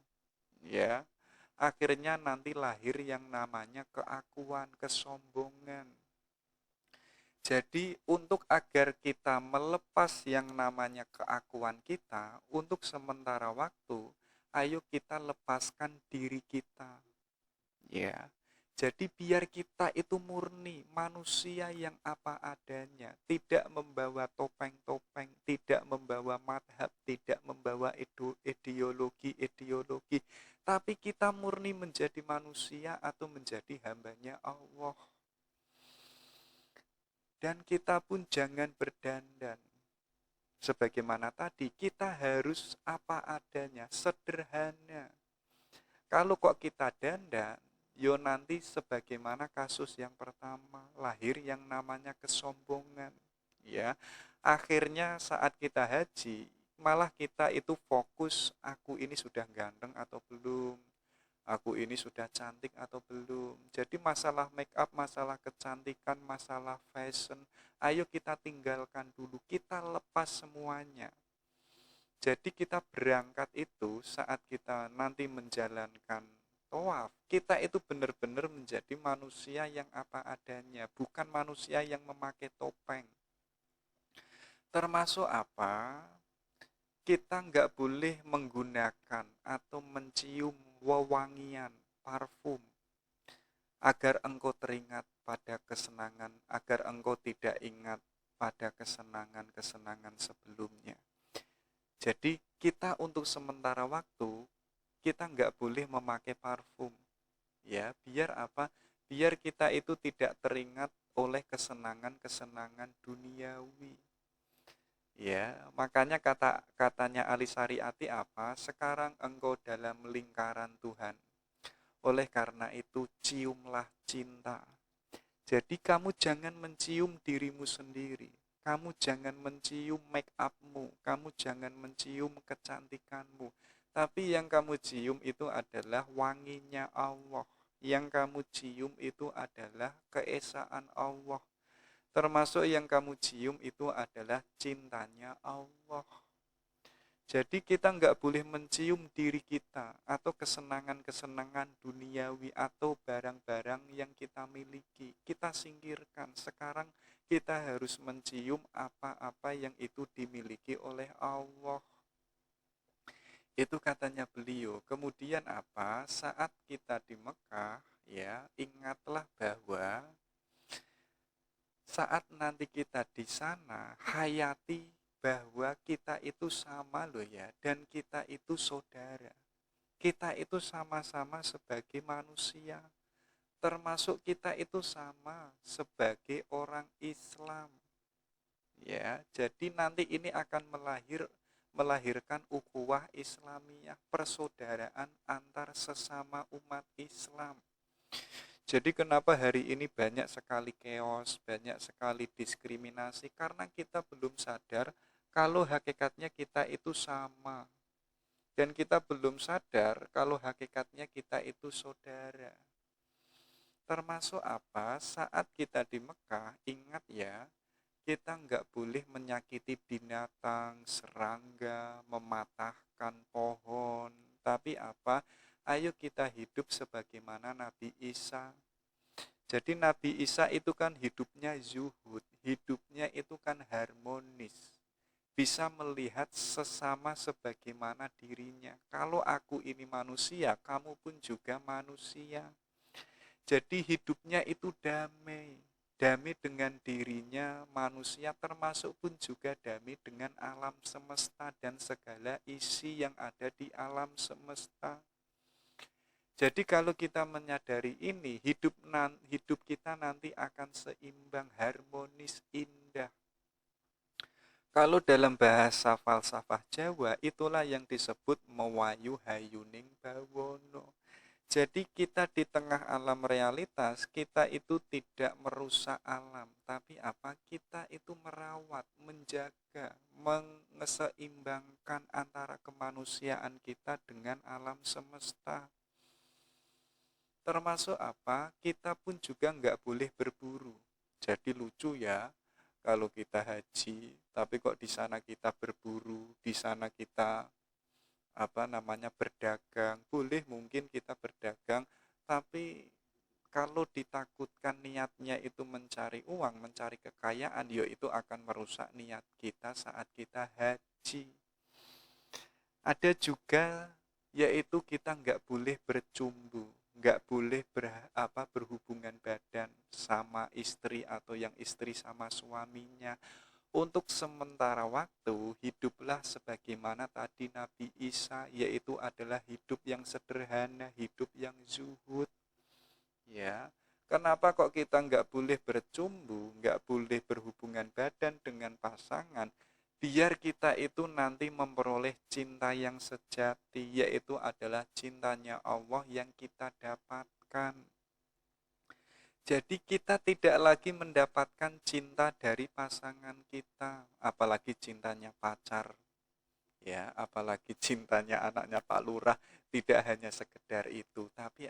Ya, akhirnya nanti lahir yang namanya keakuan, kesombongan. Jadi untuk agar kita melepas yang namanya keakuan kita, untuk sementara waktu, ayo kita lepaskan diri kita. Ya. Jadi biar kita itu murni, manusia yang apa adanya, tidak membawa topeng-topeng, tidak membawa madhab, tidak membawa ideologi-ideologi, tapi kita murni menjadi manusia atau menjadi hambanya Allah. Dan kita pun jangan berdandan. Sebagaimana tadi, kita harus apa adanya, sederhana. Kalau kok kita dandan, yo nanti sebagaimana kasus yang pertama, lahir yang namanya kesombongan. Ya, akhirnya saat kita haji, malah kita itu fokus, aku ini sudah ganteng atau belum, aku ini sudah cantik atau belum. Jadi masalah make up, masalah kecantikan, masalah fashion, ayo kita tinggalkan dulu, kita lepas semuanya. Jadi kita berangkat itu saat kita nanti menjalankan tawaf, kita itu benar-benar menjadi manusia yang apa adanya, bukan manusia yang memakai topeng. Termasuk apa? Kita nggak boleh menggunakan atau mencium wewangian, parfum, agar engkau teringat pada kesenangan, agar engkau tidak ingat pada kesenangan-kesenangan sebelumnya. Jadi kita untuk sementara waktu, kita nggak boleh memakai parfum. Ya, biar apa? Biar kita itu tidak teringat oleh kesenangan-kesenangan duniawi. Ya, makanya katanya Ali Syariati apa? Sekarang engkau dalam lingkaran Tuhan. Oleh karena itu ciumlah cinta. Jadi kamu jangan mencium dirimu sendiri. Kamu jangan mencium make upmu, kamu jangan mencium kecantikanmu. Tapi yang kamu cium itu adalah wanginya Allah. Yang kamu cium itu adalah keesaan Allah. Termasuk yang kamu cium itu adalah cintanya Allah. Jadi kita nggak boleh mencium diri kita atau kesenangan-kesenangan duniawi atau barang-barang yang kita miliki. Kita singkirkan. Sekarang kita harus mencium apa-apa yang itu dimiliki oleh Allah. Itu katanya beliau. Kemudian apa? Saat kita di Mekah, ya, ingatlah bahwa saat nanti kita di sana, hayati bahwa kita itu sama loh ya, dan kita itu saudara. Kita itu sama-sama sebagai manusia, termasuk kita itu sama sebagai orang Islam. Ya, jadi nanti ini akan melahirkan ukhuwah Islamiyah, persaudaraan antar sesama umat Islam. Jadi kenapa hari ini banyak sekali chaos, banyak sekali diskriminasi, karena kita belum sadar kalau hakikatnya kita itu sama. Dan kita belum sadar kalau hakikatnya kita itu saudara. Termasuk apa? Saat kita di Mekah, ingat ya, kita nggak boleh menyakiti binatang, serangga, mematahkan pohon. Tapi apa? Ayo kita hidup sebagaimana Nabi Isa. Jadi Nabi Isa itu kan hidupnya zuhud, hidupnya itu kan harmonis. Bisa melihat sesama sebagaimana dirinya. Kalau aku ini manusia, kamu pun juga manusia. Jadi hidupnya itu damai. Damai dengan dirinya manusia, termasuk pun juga damai dengan alam semesta dan segala isi yang ada di alam semesta. Jadi kalau kita menyadari ini, hidup kita nanti akan seimbang, harmonis, indah. Kalau dalam bahasa falsafah Jawa, itulah yang disebut mewayu hayuning bawono. Jadi kita di tengah alam realitas, kita itu tidak merusak alam, tapi apa? Kita itu merawat, menjaga, mengeseimbangkan antara kemanusiaan kita dengan alam semesta. Termasuk apa? Kita pun juga nggak boleh berburu. Jadi lucu ya, kalau kita haji, tapi kok di sana kita berburu, di sana kita berdagang. Boleh mungkin kita berdagang, tapi kalau ditakutkan niatnya itu mencari uang, mencari kekayaan, ya itu akan merusak niat kita saat kita haji. Ada juga yaitu kita nggak boleh bercumbu, nggak boleh berhubungan badan sama istri atau yang istri sama suaminya. Untuk sementara waktu, hiduplah sebagaimana tadi Nabi Isa, yaitu adalah hidup yang sederhana, hidup yang zuhud. Ya, kenapa kok kita nggak boleh bercumbu, nggak boleh berhubungan badan dengan pasangan? Biar kita itu nanti memperoleh cinta yang sejati, yaitu adalah cintanya Allah yang kita dapatkan. Jadi kita tidak lagi mendapatkan cinta dari pasangan kita, apalagi cintanya pacar, ya, apalagi cintanya anaknya Pak Lurah. Tidak hanya sekedar itu, tapi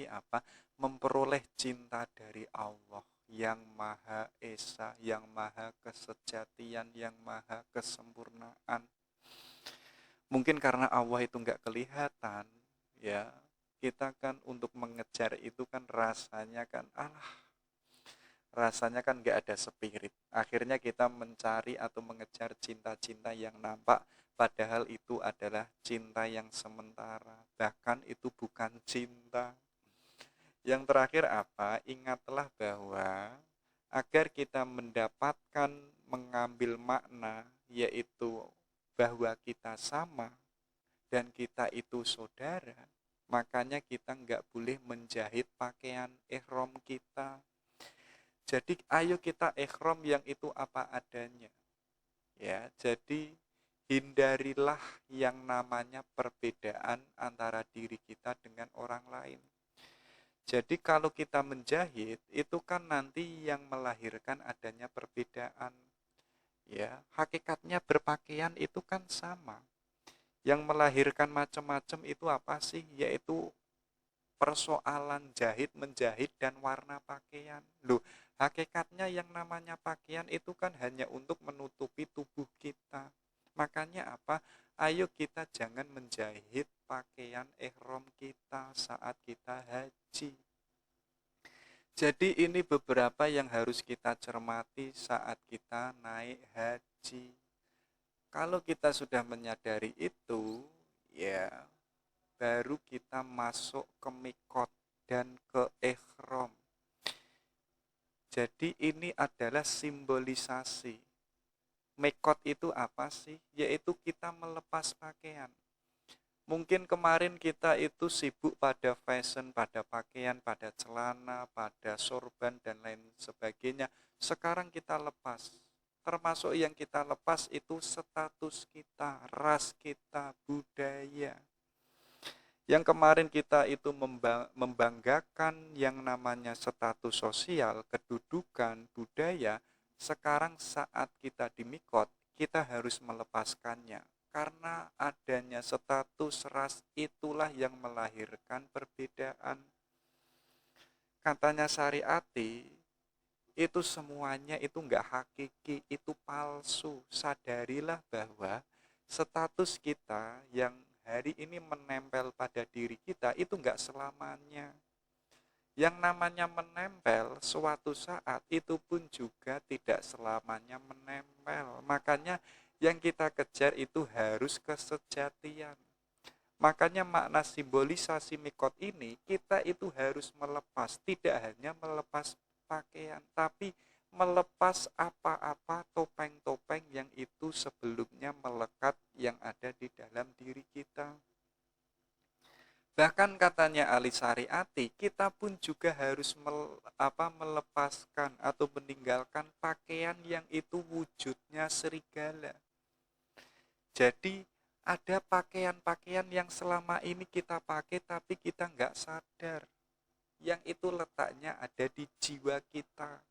apa? Memperoleh cinta dari Allah yang Maha Esa, yang Maha Kesejatian, yang Maha Kesempurnaan. Mungkin karena Allah itu nggak kelihatan, ya. Kita kan untuk mengejar itu kan rasanya nggak ada spirit. Akhirnya kita mencari atau mengejar cinta-cinta yang nampak, padahal itu adalah cinta yang sementara. Bahkan itu bukan cinta. Yang terakhir apa? Ingatlah bahwa agar kita mendapatkan mengambil makna, yaitu bahwa kita sama dan kita itu saudara, makanya kita nggak boleh menjahit pakaian ihram kita. Jadi ayo kita ihram yang itu apa adanya. Ya, jadi hindarilah yang namanya perbedaan antara diri kita dengan orang lain. Jadi kalau kita menjahit, itu kan nanti yang melahirkan adanya perbedaan. Ya, hakikatnya berpakaian itu kan sama. Yang melahirkan macam-macam itu apa sih? Yaitu persoalan jahit, menjahit, dan warna pakaian. Loh, hakikatnya yang namanya pakaian itu kan hanya untuk menutupi tubuh kita. Makanya apa? Ayo kita jangan menjahit pakaian ihram kita saat kita haji. Jadi ini beberapa yang harus kita cermati saat kita naik haji. Kalau kita sudah menyadari itu, ya baru kita masuk ke mikot dan ke ihram. Jadi ini adalah simbolisasi. Mikot itu apa sih? Yaitu kita melepas pakaian. Mungkin kemarin kita itu sibuk pada fashion, pada pakaian, pada celana, pada sorban, dan lain sebagainya. Sekarang kita lepas. Termasuk yang kita lepas itu status kita, ras kita, budaya. Yang kemarin kita itu membanggakan yang namanya status sosial, kedudukan, budaya. Sekarang saat kita di mikot, kita harus melepaskannya. Karena adanya status ras itulah yang melahirkan perbedaan. Katanya Syariati, itu semuanya itu enggak hakiki, itu palsu. Sadarilah bahwa status kita yang hari ini menempel pada diri kita itu enggak selamanya. Yang namanya menempel suatu saat itu pun juga tidak selamanya menempel. Makanya yang kita kejar itu harus kesejatian. Makanya makna simbolisasi mikot ini, kita itu harus melepas, tidak hanya melepas pakaian, tapi melepas apa-apa topeng-topeng yang itu sebelumnya melekat yang ada di dalam diri kita. Bahkan katanya Ali Syariati, kita pun juga harus melepaskan atau meninggalkan pakaian yang itu wujudnya serigala. Jadi ada pakaian-pakaian yang selama ini kita pakai tapi kita nggak sadar. Yang itu letaknya ada di jiwa kita.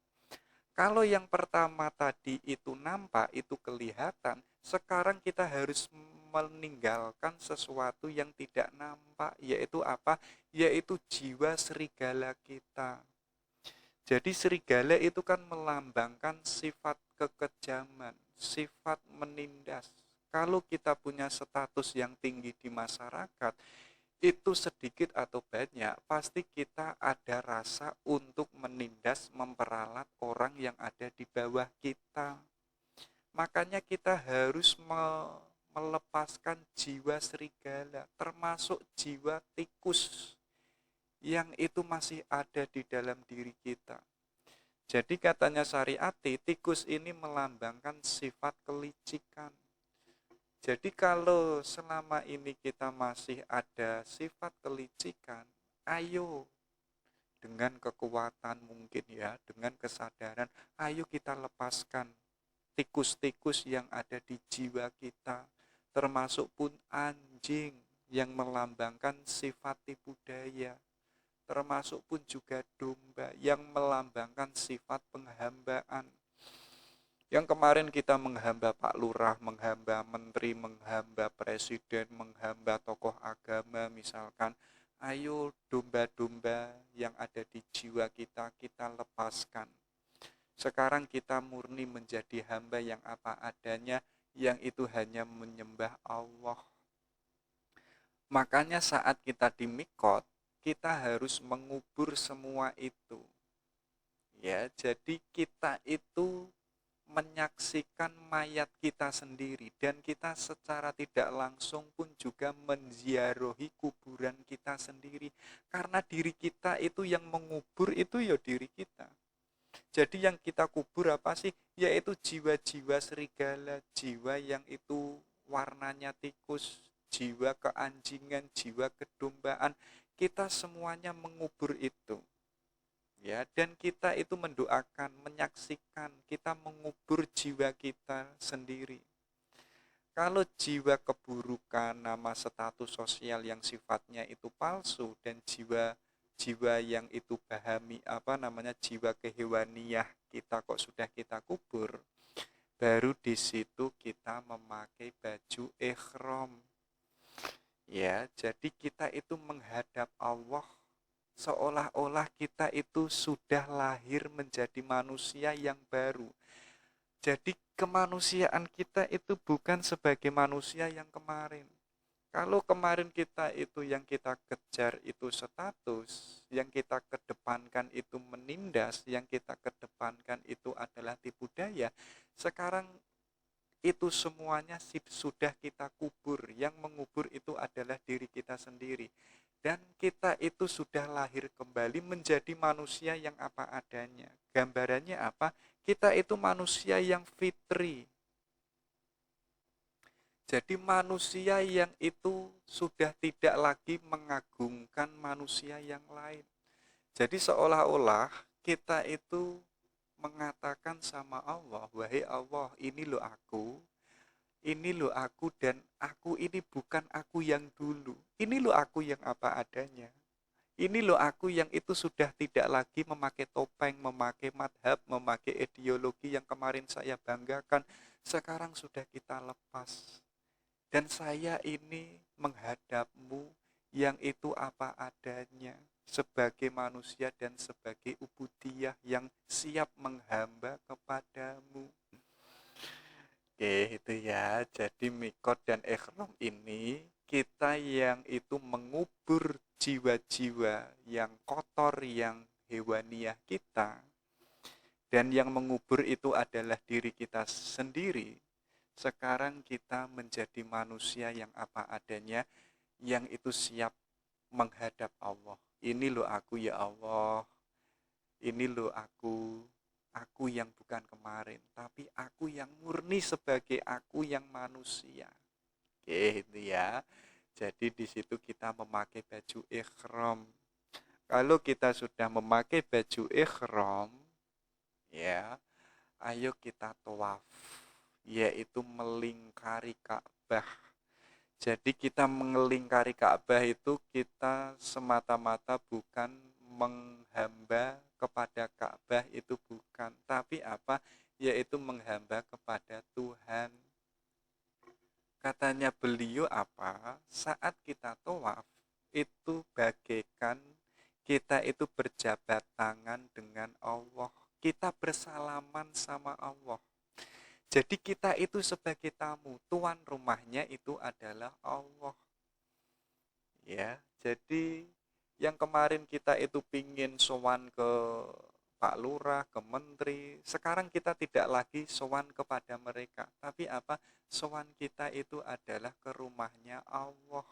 Kalau yang pertama tadi itu nampak, itu kelihatan, sekarang kita harus meninggalkan sesuatu yang tidak nampak, yaitu apa? Yaitu jiwa serigala kita. Jadi serigala itu kan melambangkan sifat kekejaman, sifat menindas. Kalau kita punya status yang tinggi di masyarakat, itu sedikit atau banyak, pasti kita ada rasa untuk menindas, memperalat orang yang ada di bawah kita. Makanya kita harus melepaskan jiwa serigala, termasuk jiwa tikus yang itu masih ada di dalam diri kita. Jadi katanya Syariati, tikus ini melambangkan sifat kelicikan. Jadi kalau selama ini kita masih ada sifat kelicikan, ayo dengan kekuatan mungkin ya, dengan kesadaran, ayo kita lepaskan tikus-tikus yang ada di jiwa kita, termasuk pun anjing yang melambangkan sifat tipu daya, termasuk pun juga domba yang melambangkan sifat penghambaan. Yang kemarin kita menghamba Pak Lurah, menghamba menteri, menghamba presiden, menghamba tokoh agama misalkan, ayo domba-domba yang ada di jiwa kita, kita lepaskan. Sekarang kita murni menjadi hamba yang apa adanya, yang itu hanya menyembah Allah. Makanya saat kita di mikot, kita harus mengubur semua itu. Ya, jadi kita itu menyaksikan mayat kita sendiri dan kita secara tidak langsung pun juga menziarahi kuburan kita sendiri, karena diri kita itu yang mengubur itu ya diri kita. Jadi yang kita kubur apa sih? Yaitu jiwa-jiwa serigala, jiwa yang itu warnanya tikus, jiwa keanjingan, jiwa kedombaan. Kita semuanya mengubur itu. Ya, dan kita itu mendoakan, menyaksikan, kita mengubur jiwa kita sendiri. Kalau jiwa keburukan, nama status sosial yang sifatnya itu palsu, dan jiwa yang itu bahami jiwa kehewaniah kita kok sudah kita kubur, baru di situ kita memakai baju ihram. Ya, jadi kita itu menghadap Allah seolah-olah kita itu sudah lahir menjadi manusia yang baru. Jadi kemanusiaan kita itu bukan sebagai manusia yang kemarin. Kalau kemarin kita itu yang kita kejar itu status, yang kita kedepankan itu menindas, yang kita kedepankan itu adalah tipu daya, sekarang itu semuanya sudah kita kubur. Yang mengubur itu adalah diri kita sendiri. Dan kita itu sudah lahir kembali menjadi manusia yang apa adanya. Gambarannya apa? Kita itu manusia yang fitri. Jadi manusia yang itu sudah tidak lagi mengagungkan manusia yang lain. Jadi seolah-olah kita itu mengatakan sama Allah, wahai Allah, ini loh aku, dan aku ini bukan aku yang dulu. Ini loh aku yang apa adanya. Ini loh aku yang itu sudah tidak lagi memakai topeng, memakai madhab, memakai ideologi yang kemarin saya banggakan. Sekarang sudah kita lepas. Dan saya ini menghadapmu yang itu apa adanya. Sebagai manusia dan sebagai ubudiyah yang siap menghamba kepadamu. Oke, itu ya. Jadi mikot dan ikhram ini kita yang itu mengubur jiwa-jiwa yang kotor, yang hewaniah kita. Dan yang mengubur itu adalah diri kita sendiri. Sekarang kita menjadi manusia yang apa adanya, yang itu siap menghadap Allah. Ini loh aku ya Allah. Ini loh aku yang bukan kemarin, tapi aku yang murni sebagai aku yang manusia. Oke, itu ya. Jadi di situ kita memakai baju ihram. Kalau kita sudah memakai baju ihram, ya, ayo kita tawaf, yaitu melingkari Ka'bah. Jadi kita melingkari Ka'bah itu kita semata-mata bukan menghamba kepada Ka'bah, itu bukan, tapi apa? Yaitu menghamba kepada Tuhan. Katanya beliau apa? Saat kita tawaf itu bagaikan kita itu berjabat tangan dengan Allah. Kita bersalaman sama Allah. Jadi kita itu sebagai tamu, tuan rumahnya itu adalah Allah. Ya, jadi yang kemarin kita itu pingin sowan ke Pak Lurah, ke Menteri, sekarang kita tidak lagi sowan kepada mereka. Tapi apa? Sowan kita itu adalah ke rumahnya Allah,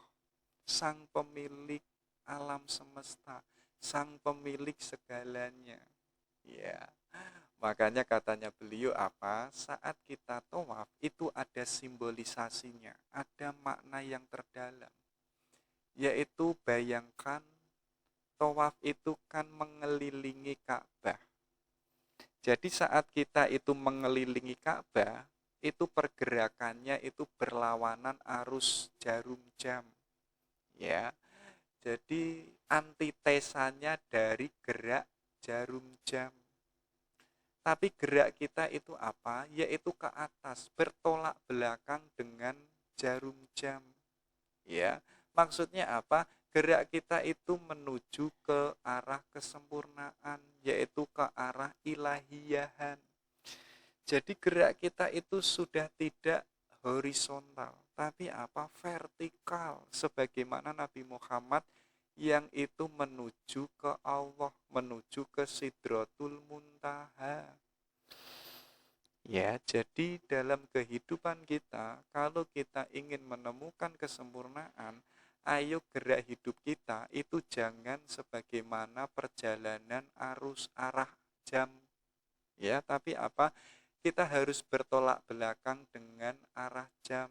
Sang pemilik alam semesta, Sang pemilik segalanya. Ya, makanya katanya beliau apa? Saat kita tawaf itu ada simbolisasinya, ada makna yang terdalam. Yaitu bayangkan tawaf itu kan mengelilingi Ka'bah. Jadi saat kita itu mengelilingi Ka'bah, itu pergerakannya itu berlawanan arus jarum jam. Ya. Jadi antitesanya dari gerak jarum jam. Tapi gerak kita itu apa? Yaitu ke atas, bertolak belakang dengan jarum jam. Ya, maksudnya apa? Gerak kita itu menuju ke arah kesempurnaan, yaitu ke arah ilahiyahan. Jadi gerak kita itu sudah tidak horizontal, tapi apa? Vertikal, sebagaimana Nabi Muhammad yang itu menuju ke Allah, menuju ke Sidratul Muntaha. Ya, jadi dalam kehidupan kita, kalau kita ingin menemukan kesempurnaan, ayo gerak hidup kita itu jangan sebagaimana perjalanan arus arah jam. Ya, tapi apa? Kita harus bertolak belakang dengan arah jam.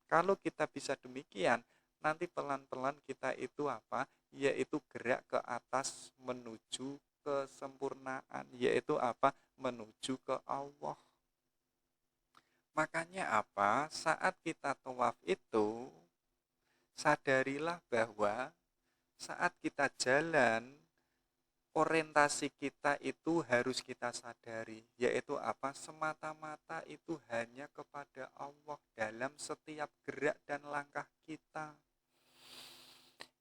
Kalau kita bisa demikian, nanti pelan-pelan kita itu apa? Yaitu gerak ke atas menuju kesempurnaan, yaitu apa? Menuju ke Allah. Makanya apa? Saat kita tawaf itu, sadarilah bahwa saat kita jalan, orientasi kita itu harus kita sadari, yaitu apa? Semata-mata itu hanya kepada Allah dalam setiap gerak dan langkah kita.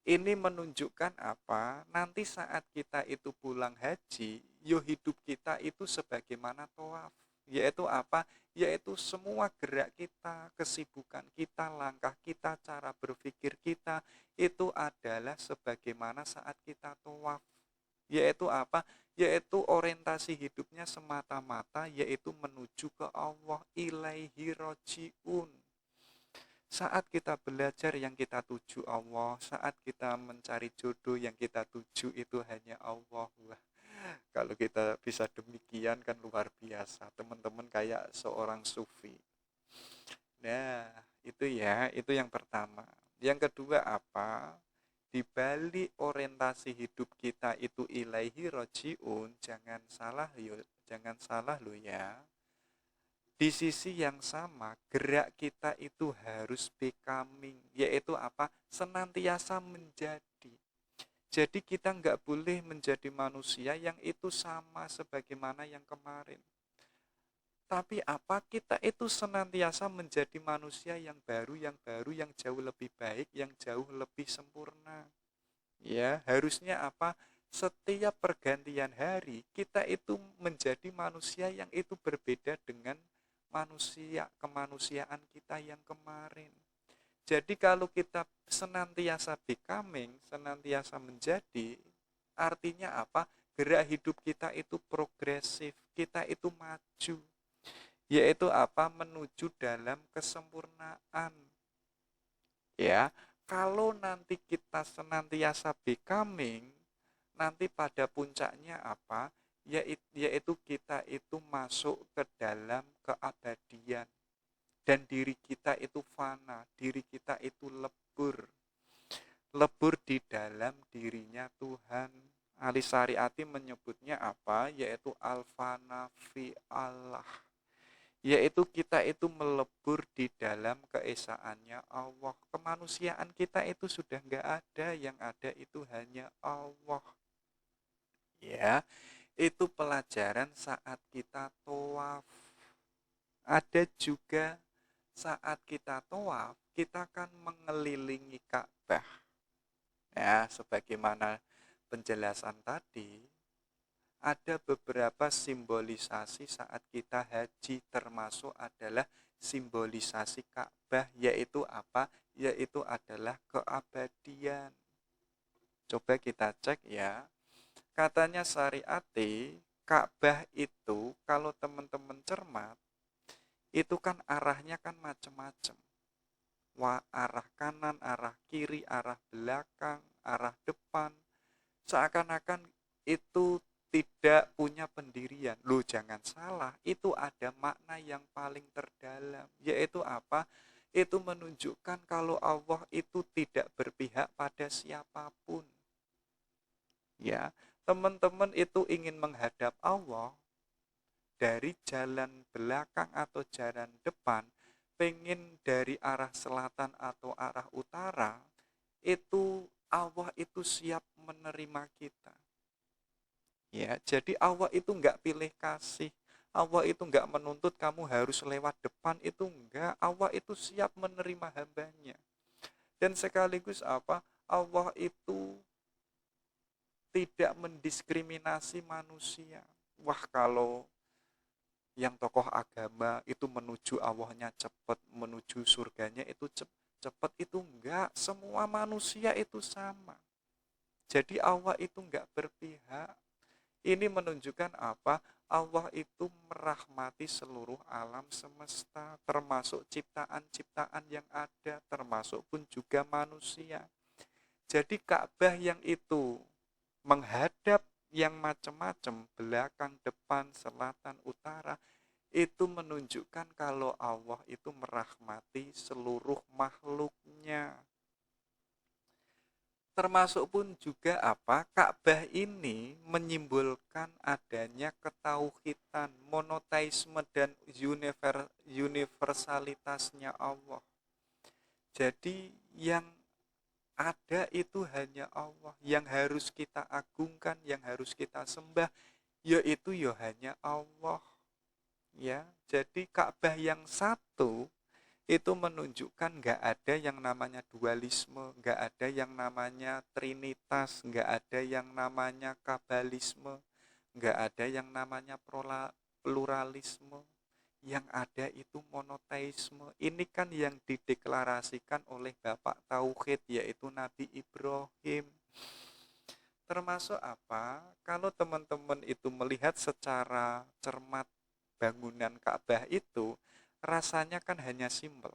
Ini menunjukkan apa? Nanti saat kita itu pulang haji, yo hidup kita itu sebagaimana tawaf. Yaitu apa? Yaitu semua gerak kita, kesibukan kita, langkah kita, cara berpikir kita, itu adalah sebagaimana saat kita tawaf. Yaitu apa? Yaitu orientasi hidupnya semata-mata, yaitu menuju ke Allah, ilaihi roji'un. Saat kita belajar yang kita tuju Allah, saat kita mencari jodoh yang kita tuju itu hanya Allah. Wah, kalau kita bisa demikian kan luar biasa. Teman-teman kayak seorang sufi. Nah, itu ya, itu yang pertama. Yang kedua apa? Di balik orientasi hidup kita itu ilaihi roji'un, jangan salah lo ya. Di sisi yang sama, gerak kita itu harus becoming, yaitu apa? Senantiasa menjadi. Jadi kita nggak boleh menjadi manusia yang itu sama sebagaimana yang kemarin. Tapi apa? Kita itu senantiasa menjadi manusia yang baru, yang jauh lebih baik, yang jauh lebih sempurna. Ya, harusnya apa? Setiap pergantian hari, kita itu menjadi manusia yang itu berbeda dengan manusia, kemanusiaan kita yang kemarin. Jadi kalau kita senantiasa becoming, senantiasa menjadi, artinya apa? Gerak hidup kita itu progresif, kita itu maju. Yaitu apa? Menuju dalam kesempurnaan. Ya, kalau nanti kita senantiasa becoming, nanti pada puncaknya apa? Yaitu kita itu masuk ke dalam keabadian. dan diri kita itu fana, diri kita itu lebur di dalam dirinya Tuhan. Ali Syariati menyebutnya apa? Yaitu al-fana fi Allah. Yaitu kita itu melebur di dalam keesaannya Allah. Kemanusiaan kita itu sudah enggak ada, yang ada itu hanya Allah. Ya, itu pelajaran saat kita tawaf. Ada juga saat kita tawaf, kita akan mengelilingi Ka'bah. Ya, sebagaimana penjelasan tadi, ada beberapa simbolisasi saat kita haji, termasuk adalah simbolisasi Ka'bah, yaitu apa? Yaitu adalah keabadian. Coba kita cek ya. Katanya Syariati, Ka'bah itu kalau teman-teman cermat, itu kan arahnya kan macam-macam. Arah kanan, arah kiri, arah belakang, arah depan. Seakan-akan itu tidak punya pendirian. Loh, jangan salah, itu ada makna yang paling terdalam, yaitu apa? Itu menunjukkan kalau Allah itu tidak berpihak pada siapapun. Ya, teman-teman itu ingin menghadap Allah dari jalan belakang atau jalan depan, pengen dari arah selatan atau arah utara, itu Allah itu siap menerima kita. Ya, jadi Allah itu enggak pilih kasih. Allah itu enggak menuntut kamu harus lewat depan, itu enggak. Allah itu siap menerima hambanya. Dan sekaligus apa? Allah itu tidak mendiskriminasi manusia. Wah, kalau yang tokoh agama itu menuju Allahnya cepat, menuju surganya itu cepat, itu enggak. Semua manusia itu sama. Jadi Allah itu enggak berpihak. Ini menunjukkan apa? Allah itu merahmati seluruh alam semesta, termasuk ciptaan-ciptaan yang ada, termasuk pun juga manusia. Jadi Ka'bah yang itu menghadap yang macam-macam, belakang, depan, selatan, utara, itu menunjukkan kalau Allah itu merahmati seluruh makhluknya. Termasuk pun juga apa? Ka'bah ini menyimbolkan adanya ketauhidan, monoteisme dan universalitasnya Allah. Jadi yang ada itu hanya Allah, yang harus kita agungkan, yang harus kita sembah, yaitu ya hanya Allah. Ya, jadi Ka'bah yang satu itu menunjukkan nggak ada yang namanya dualisme, nggak ada yang namanya trinitas, nggak ada yang namanya kabalisme, nggak ada yang namanya pluralisme. Yang ada itu monoteisme. Ini kan yang dideklarasikan oleh Bapak Tauhid, yaitu Nabi Ibrahim. Termasuk apa? Kalau teman-teman itu melihat secara cermat bangunan Ka'bah itu, rasanya kan hanya simpel,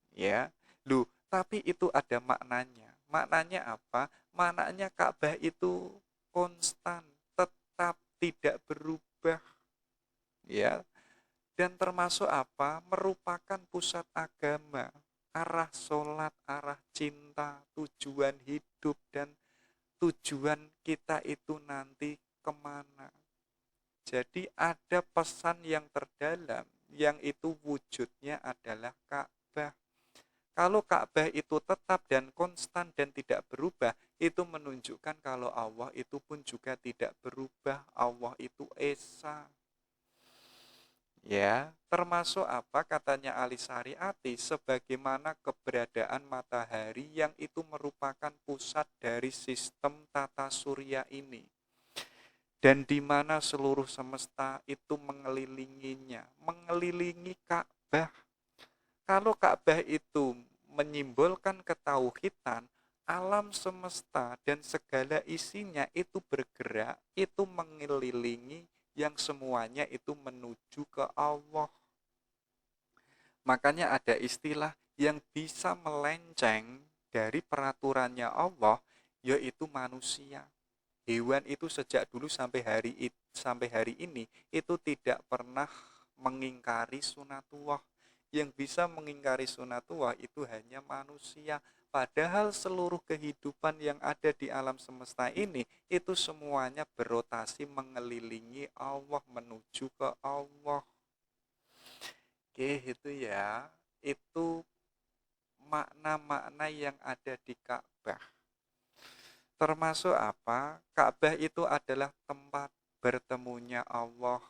ya. Loh, tapi itu ada maknanya. Maknanya apa? Maknanya Ka'bah itu konstan, tetap tidak berubah, ya. Dan termasuk apa? Merupakan pusat agama, arah sholat, arah cinta, tujuan hidup, dan tujuan kita itu nanti kemana. Jadi ada pesan yang terdalam, yang itu wujudnya adalah Ka'bah. Kalau Ka'bah itu tetap dan konstan dan tidak berubah, itu menunjukkan kalau Allah itu pun juga tidak berubah. Allah itu Esa. Ya, termasuk apa katanya Ali Syariati, sebagaimana keberadaan matahari yang itu merupakan pusat dari sistem tata surya ini. Dan di mana seluruh semesta itu mengelilinginya, mengelilingi Ka'bah. Kalau Ka'bah itu menyimbolkan ketauhidan, alam semesta dan segala isinya itu bergerak, itu mengelilingi yang semuanya itu menuju ke Allah. Makanya ada istilah yang bisa melenceng dari peraturannya Allah, yaitu manusia. Hewan itu sejak dulu sampai hari ini itu tidak pernah mengingkari sunatullah, Yang bisa mengingkari sunatullah itu hanya manusia. Padahal seluruh kehidupan yang ada di alam semesta ini itu semuanya berotasi mengelilingi Allah, menuju ke Allah. Oke, itu ya. Itu makna-makna yang ada di Ka'bah. Termasuk apa? Ka'bah itu adalah tempat bertemunya Allah,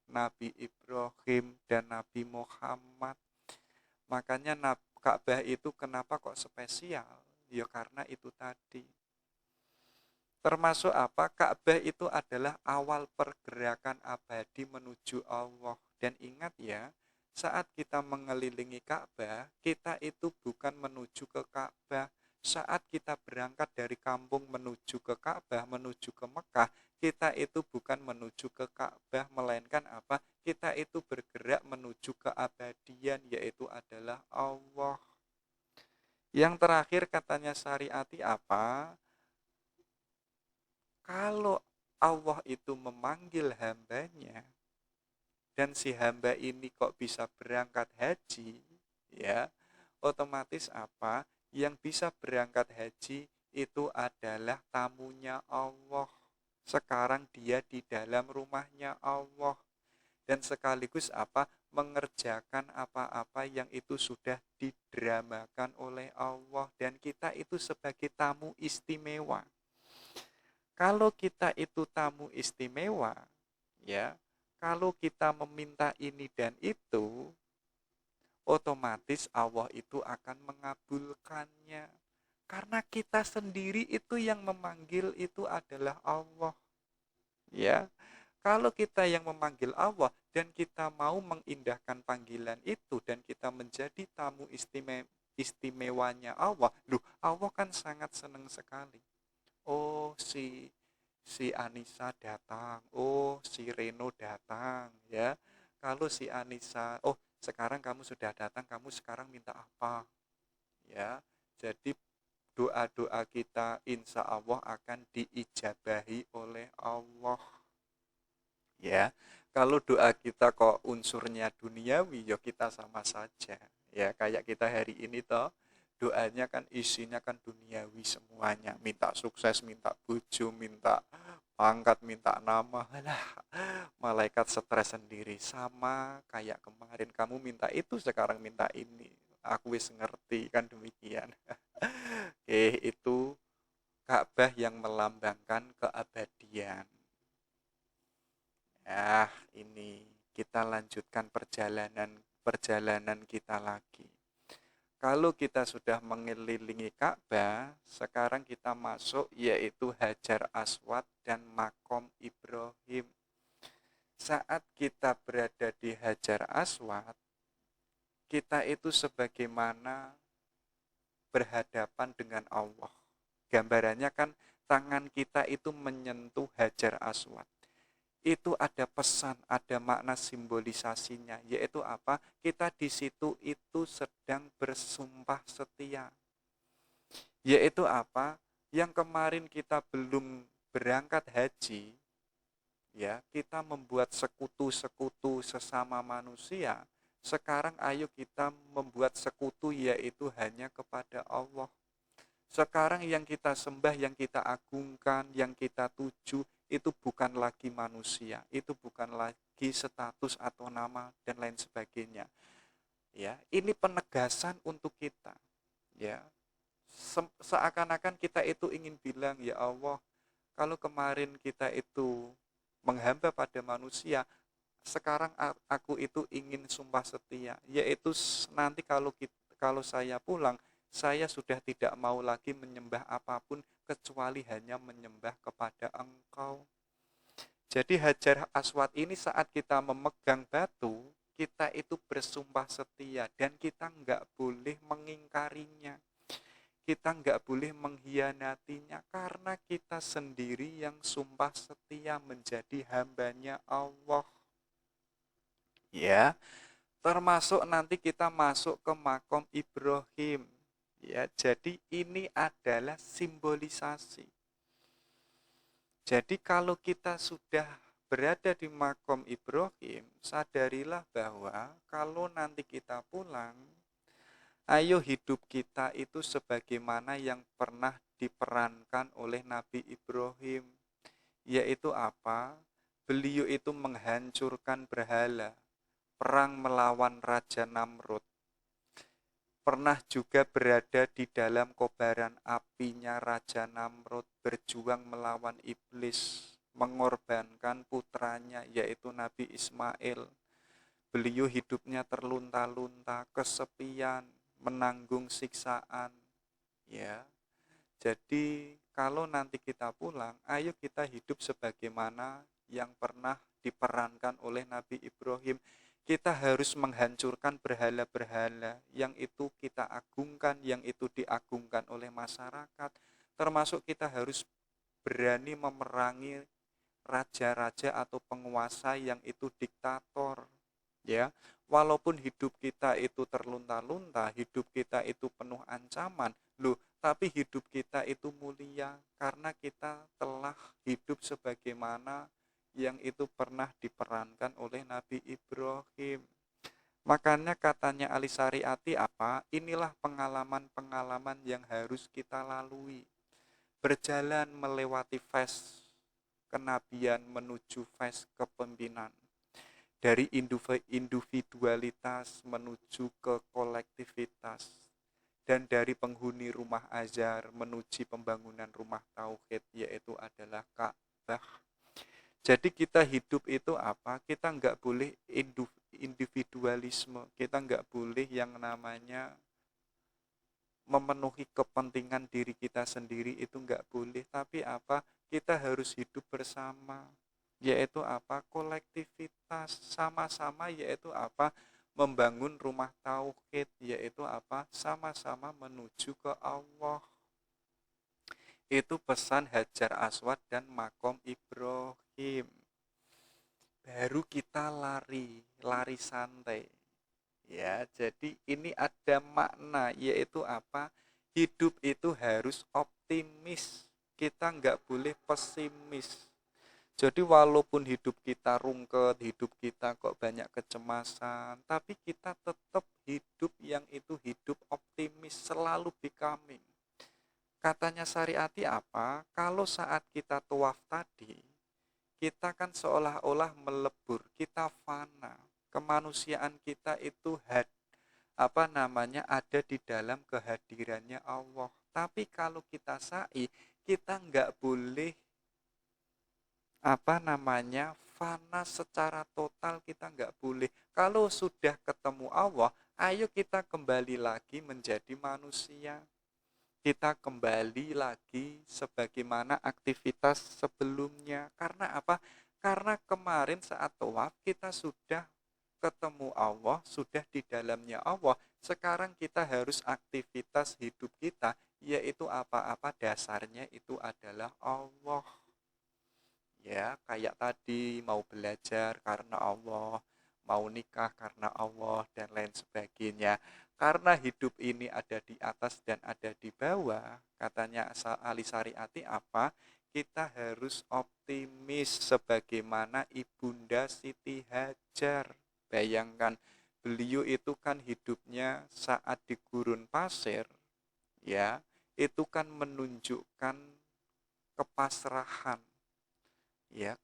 Nabi Ibrahim, dan Nabi Muhammad. Makanya Ka'bah itu kenapa kok spesial? Ya karena itu tadi. Termasuk apa? Ka'bah itu adalah awal pergerakan abadi menuju Allah. Dan ingat ya, saat kita mengelilingi Ka'bah, kita itu bukan menuju ke Ka'bah. Saat kita berangkat dari kampung menuju ke Ka'bah, menuju ke Mekah, kita itu bukan menuju ke Ka'bah, melainkan apa? Kita itu bergerak menuju keabadian, yaitu adalah Allah. Yang terakhir katanya Syariati apa? Kalau Allah itu memanggil hambanya, dan si hamba ini kok bisa berangkat haji, ya, otomatis apa? Yang bisa berangkat haji itu adalah tamunya Allah. Sekarang dia di dalam rumahnya Allah. Dan sekaligus apa? Mengerjakan apa-apa yang itu sudah didramakan oleh Allah. Dan kita itu sebagai tamu istimewa. Kalau kita itu tamu istimewa, ya, kalau kita meminta ini dan itu, otomatis Allah itu akan mengabulkannya. Karena kita sendiri itu yang memanggil itu adalah Allah. Ya, kalau kita yang memanggil Allah dan kita mau mengindahkan panggilan itu dan kita menjadi tamu istimewanya Allah, Allah kan sangat senang sekali. Oh, si Anissa datang, oh si Reno datang, ya. Kalau si Anissa, oh sekarang kamu sudah datang, kamu sekarang minta apa, ya. Jadi doa-doa kita insya Allah akan diijabahi oleh Allah, ya. Kalau doa kita kok unsurnya duniawi, ya kita sama saja, ya. Kayak kita hari ini toh, doanya kan isinya kan duniawi semuanya, minta sukses, minta bojo, minta pangkat, minta nama. Alah, malaikat stres sendiri. Sama kayak kemarin kamu minta itu, sekarang minta ini, aku wis ngerti, kan demikian. Oke, itu Ka'bah yang melambangkan keabadian. Ini kita lanjutkan perjalanan kita lagi. Kalau kita sudah mengelilingi Ka'bah, sekarang kita masuk yaitu Hajar Aswad dan Makom Ibrahim. Saat kita berada di Hajar Aswad, kita itu sebagaimana berhadapan dengan Allah. Gambarannya kan tangan kita itu menyentuh Hajar Aswad. Itu ada pesan, ada makna simbolisasinya, yaitu apa? Kita di situ itu sedang bersumpah setia. Yaitu apa? Yang kemarin kita belum berangkat haji, ya, kita membuat sekutu-sekutu sesama manusia. Sekarang ayo kita membuat sekutu, yaitu hanya kepada Allah. Sekarang yang kita sembah, yang kita agungkan, yang kita tuju, itu bukan lagi manusia, itu bukan lagi status atau nama dan lain sebagainya. Ya, ini penegasan untuk kita. Ya, seakan-akan kita itu ingin bilang, ya Allah, kalau kemarin kita itu menghamba pada manusia, sekarang aku itu ingin sumpah setia, yaitu nanti kalau saya pulang, saya sudah tidak mau lagi menyembah apapun kecuali hanya menyembah kepada Engkau. Jadi Hajar Aswad ini saat kita memegang batu, kita itu bersumpah setia dan kita nggak boleh mengingkarinya. Kita nggak boleh mengkhianatinya karena kita sendiri yang sumpah setia menjadi hambanya Allah. Ya, termasuk nanti kita masuk ke Makom Ibrahim. Ya, jadi ini adalah simbolisasi. Jadi kalau kita sudah berada di makom Ibrahim, sadarilah bahwa kalau nanti kita pulang, ayo hidup kita itu sebagaimana yang pernah diperankan oleh Nabi Ibrahim. Yaitu apa? Beliau itu menghancurkan berhala, perang melawan Raja Namrud. Pernah juga berada di dalam kobaran apinya Raja Namrud, berjuang melawan iblis, mengorbankan putranya yaitu Nabi Ismail. Beliau hidupnya terlunta-lunta, kesepian, menanggung siksaan. Ya, jadi kalau nanti kita pulang, ayo kita hidup sebagaimana yang pernah diperankan oleh Nabi Ibrahim. Kita harus menghancurkan berhala-berhala yang itu kita agungkan, yang itu diagungkan oleh masyarakat. Termasuk kita harus berani memerangi raja-raja atau penguasa yang itu diktator. Ya, walaupun hidup kita itu terlunta-lunta, hidup kita itu penuh ancaman, loh, tapi hidup kita itu mulia karena kita telah hidup sebagaimana yang itu pernah diperankan oleh Nabi Ibrahim. Makanya katanya Ali Syariati apa? Inilah pengalaman-pengalaman yang harus kita lalui. Berjalan melewati fase kenabian menuju fase kepemimpinan. Dari individualitas menuju ke kolektivitas. Dan dari penghuni rumah Azhar menuju pembangunan rumah tauhid, yaitu adalah Ka'bah. Jadi kita hidup itu apa? Kita nggak boleh individualisme. Kita nggak boleh yang namanya memenuhi kepentingan diri kita sendiri, itu nggak boleh. Tapi apa? Kita harus hidup bersama. Yaitu apa? Kolektivitas. Sama-sama yaitu apa? Membangun rumah tauhid, yaitu apa? Sama-sama menuju ke Allah. Itu pesan Hajar Aswad dan makom Ibrahim. Baru kita lari santai. Ya, jadi ini ada makna, yaitu apa? Hidup itu harus optimis. Kita nggak boleh pesimis. Jadi walaupun hidup kita rungket, hidup kita kok banyak kecemasan, tapi kita tetap hidup yang itu hidup optimis, selalu becoming. Katanya Syariati apa? Kalau saat kita tawaf tadi, kita kan seolah-olah melebur, kita fana. Kemanusiaan kita itu ada di dalam kehadirannya Allah. Tapi kalau kita sa'i, kita nggak boleh fana secara total, kita nggak boleh. Kalau sudah ketemu Allah, ayo kita kembali lagi menjadi manusia. Kita kembali lagi sebagaimana aktivitas sebelumnya. Karena apa? Karena kemarin saat tawaf kita sudah ketemu Allah, sudah di dalamnya Allah. Sekarang kita harus aktivitas hidup kita, yaitu apa-apa dasarnya itu adalah Allah. Ya, kayak tadi mau belajar karena Allah, mau nikah karena Allah, dan lain sebagainya. Karena hidup ini ada di atas dan ada di bawah, katanya Ali Syariati apa? Kita harus optimis sebagaimana Ibunda Siti Hajar. Bayangkan, beliau itu kan hidupnya saat di gurun pasir, ya, itu kan menunjukkan kepasrahan, ya,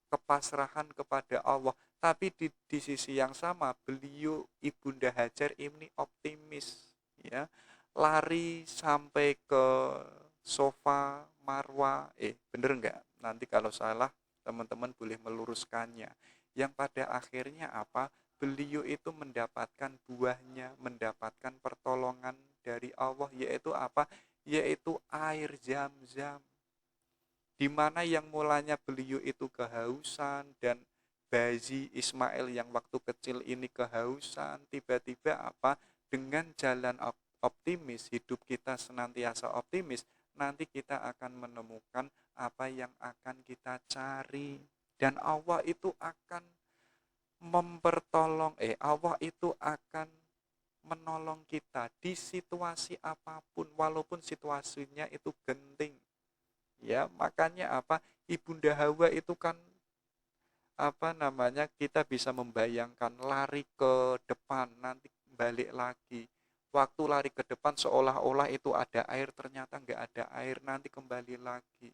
kepasrahan kepada Allah. Tapi di sisi yang sama, beliau Ibunda Hajar ini optimis, ya, lari sampai ke sofa Marwa. Bener nggak? Nanti kalau salah teman-teman boleh meluruskannya. Yang pada akhirnya apa? Beliau itu mendapatkan buahnya, mendapatkan pertolongan dari Allah, yaitu apa? Yaitu air Zam-Zam. Di mana yang mulanya beliau itu kehausan, dan bayi Ismail yang waktu kecil ini kehausan, tiba-tiba apa? Dengan jalan optimis, hidup kita senantiasa optimis, nanti kita akan menemukan apa yang akan kita cari. Dan Allah itu akan Allah itu akan menolong kita di situasi apapun, walaupun situasinya itu genting. Ya, makanya apa? Ibunda Hawa itu kan kita bisa membayangkan lari ke depan, nanti balik lagi. Waktu lari ke depan seolah-olah itu ada air, ternyata nggak ada air, nanti kembali lagi.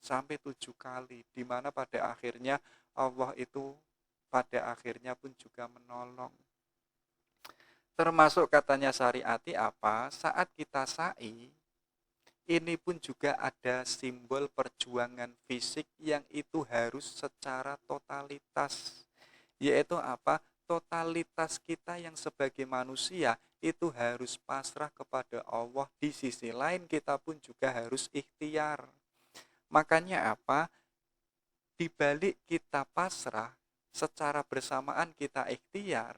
Sampai 7 kali, di mana pada akhirnya Allah itu pada akhirnya pun juga menolong. Termasuk katanya Syariati apa? Saat kita sa'i, ini pun juga ada simbol perjuangan fisik yang itu harus secara totalitas. Yaitu apa? Totalitas kita yang sebagai manusia itu harus pasrah kepada Allah. Di sisi lain kita pun juga harus ikhtiar. Makanya apa? Di balik kita pasrah, secara bersamaan kita ikhtiar,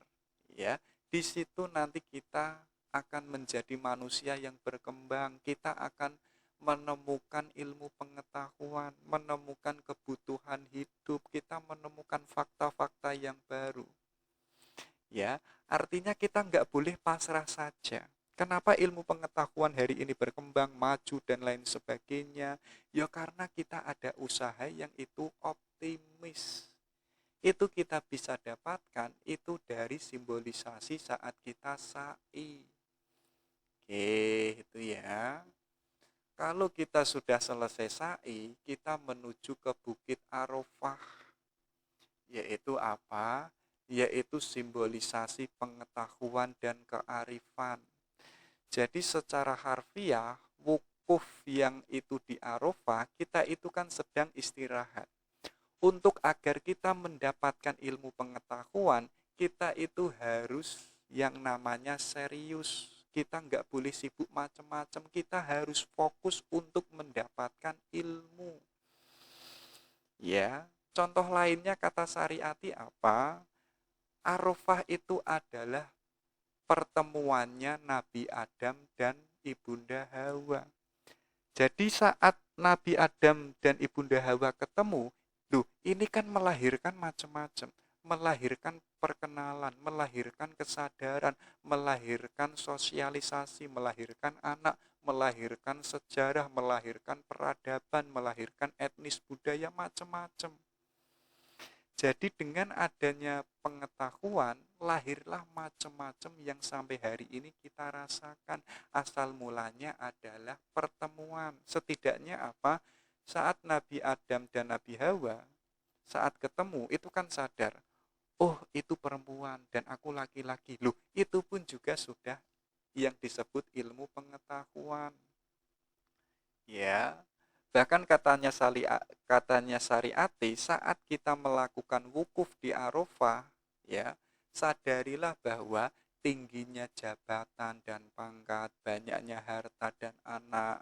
ya, di situ nanti kita akan menjadi manusia yang berkembang. Kita akan menemukan ilmu pengetahuan, menemukan kebutuhan hidup, kita menemukan fakta-fakta yang baru. Ya, artinya kita nggak boleh pasrah saja. Kenapa ilmu pengetahuan hari ini berkembang, maju, dan lain sebagainya? Ya karena kita ada usaha yang itu optimis. Itu kita bisa dapatkan itu dari simbolisasi saat kita sa'i. Oke, itu ya. Kalau kita sudah selesai sa'i, kita menuju ke Bukit Arafah. Yaitu apa? Yaitu simbolisasi pengetahuan dan kearifan. Jadi secara harfiah, wukuf yang itu di Arafah, kita itu kan sedang istirahat. Untuk agar kita mendapatkan ilmu pengetahuan, kita itu harus yang namanya serius. Kita nggak boleh sibuk macam-macam, kita harus fokus untuk mendapatkan ilmu. Ya, contoh lainnya kata Syariati apa? Arafah itu adalah pertemuannya Nabi Adam dan Ibunda Hawa. Jadi saat Nabi Adam dan Ibunda Hawa ketemu, ini kan melahirkan macam-macam, melahirkan perkenalan, melahirkan kesadaran, melahirkan sosialisasi, melahirkan anak, melahirkan sejarah, melahirkan peradaban, melahirkan etnis budaya macam-macam. Jadi dengan adanya pengetahuan, lahirlah macam-macam yang sampai hari ini kita rasakan. Asal mulanya adalah pertemuan. Setidaknya apa? Saat Nabi Adam dan Nabi Hawa, saat ketemu, itu kan sadar, oh itu perempuan dan aku laki-laki. Loh, itu pun juga sudah yang disebut ilmu pengetahuan. Ya, bahkan katanya Syariati, saat kita melakukan wukuf di Arafah, ya, sadarilah bahwa tingginya jabatan dan pangkat, banyaknya harta dan anak,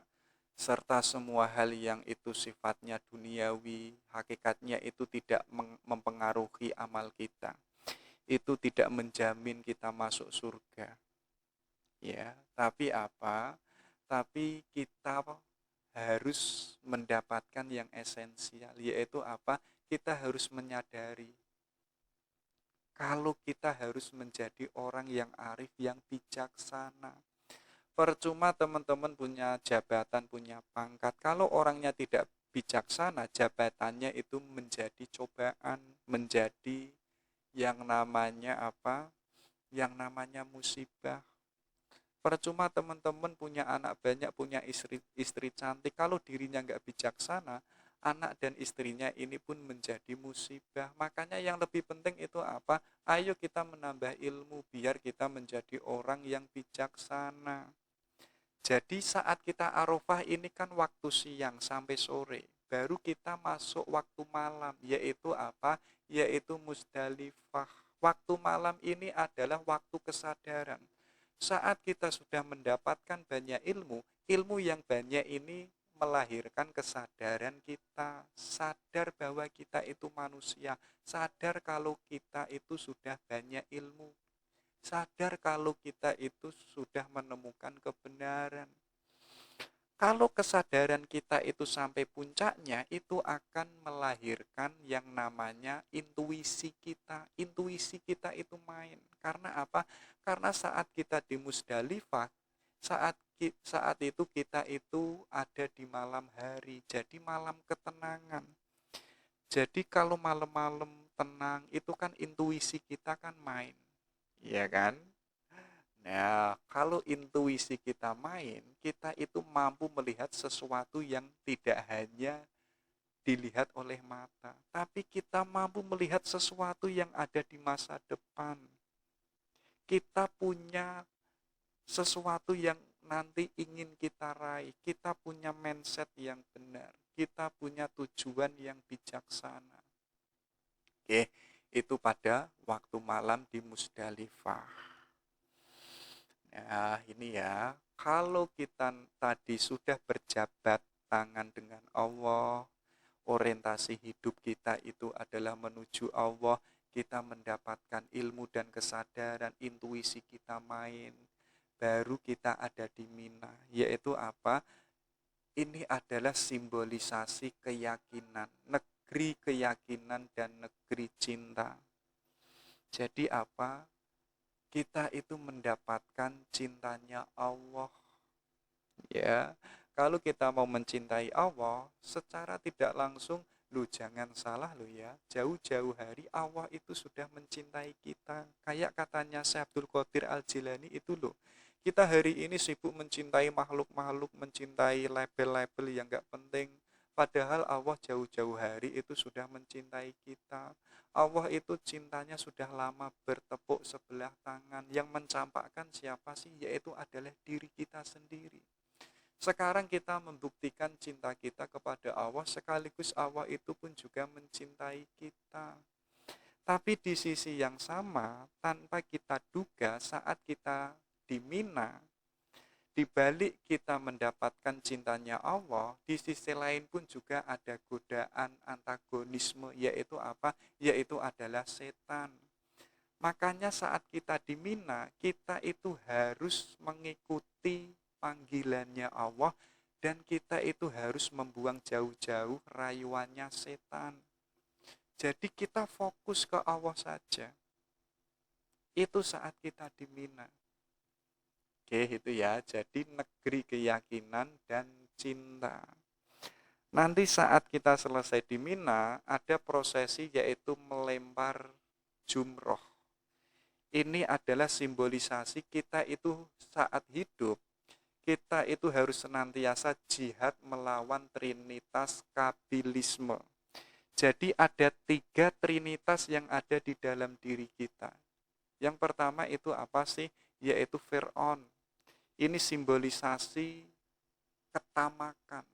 serta semua hal yang itu sifatnya duniawi, hakikatnya itu tidak mempengaruhi amal kita. Itu tidak menjamin kita masuk surga. Ya, tapi apa? Tapi kita harus mendapatkan yang esensial, yaitu apa? Kita harus menyadari kalau kita harus menjadi orang yang arif, yang bijaksana. Percuma teman-teman punya jabatan, punya pangkat, kalau orangnya tidak bijaksana, jabatannya itu menjadi cobaan, menjadi yang namanya apa? Yang namanya musibah. Percuma teman-teman punya anak banyak, punya istri cantik, kalau dirinya nggak bijaksana, anak dan istrinya ini pun menjadi musibah. Makanya yang lebih penting itu apa? Ayo kita menambah ilmu biar kita menjadi orang yang bijaksana. Jadi saat kita Arafah ini kan waktu siang sampai sore, baru kita masuk waktu malam, yaitu apa? Yaitu Musdalifah. Waktu malam ini adalah waktu kesadaran. Saat kita sudah mendapatkan banyak ilmu, ilmu yang banyak ini melahirkan kesadaran kita, sadar bahwa kita itu manusia, sadar kalau kita itu sudah banyak ilmu, sadar kalau kita itu sudah menemukan kebenaran. Kalau kesadaran kita itu sampai puncaknya, itu akan melahirkan yang namanya intuisi kita. Intuisi kita itu main. Karena apa? Karena saat kita di Musdalifah, saat itu kita itu ada di malam hari. Jadi malam ketenangan. Jadi kalau malam-malam tenang, itu kan intuisi kita kan main. Iya kan? Nah, kalau intuisi kita main, kita itu mampu melihat sesuatu yang tidak hanya dilihat oleh mata, tapi kita mampu melihat sesuatu yang ada di masa depan. Kita punya sesuatu yang nanti ingin kita raih, kita punya mindset yang benar, kita punya tujuan yang bijaksana. Oke, itu pada waktu malam di Musdalifah. Nah, ini ya, kalau kita tadi sudah berjabat tangan dengan Allah, orientasi hidup kita itu adalah menuju Allah, kita mendapatkan ilmu dan kesadaran, intuisi kita main, baru kita ada di Mina, yaitu apa? Ini adalah simbolisasi keyakinan, negeri keyakinan dan negeri cinta. Jadi apa? Kita itu mendapatkan cintanya Allah. Ya, kalau kita mau mencintai Allah, secara tidak langsung, lu jangan salah lu ya, jauh-jauh hari Allah itu sudah mencintai kita. Kayak katanya Syekh Abdul Qadir Al-Jilani itu loh, kita hari ini sibuk mencintai makhluk-makhluk, mencintai label-label yang gak penting. Padahal Allah jauh-jauh hari itu sudah mencintai kita. Allah itu cintanya sudah lama bertepuk sebelah tangan. Yang mencampakkan siapa sih? Yaitu adalah diri kita sendiri. Sekarang kita membuktikan cinta kita kepada Allah, sekaligus Allah itu pun juga mencintai kita. Tapi di sisi yang sama, tanpa kita duga saat kita di Mina, di balik kita mendapatkan cintanya Allah, di sisi lain pun juga ada godaan antagonisme, yaitu apa? Yaitu adalah setan. Makanya saat kita di Mina, kita itu harus mengikuti panggilannya Allah dan kita itu harus membuang jauh-jauh rayuannya setan. Jadi kita fokus ke Allah saja. Itu saat kita di Mina. Oke, itu ya. Jadi negeri keyakinan dan cinta. Nanti saat kita selesai di Mina, ada prosesi yaitu melempar jumroh. Ini adalah simbolisasi kita itu saat hidup, kita itu harus senantiasa jihad melawan trinitas kabilisme. Jadi ada 3 trinitas yang ada di dalam diri kita. Yang pertama itu apa sih? Yaitu Fir'aun. Ini simbolisasi ketamakan.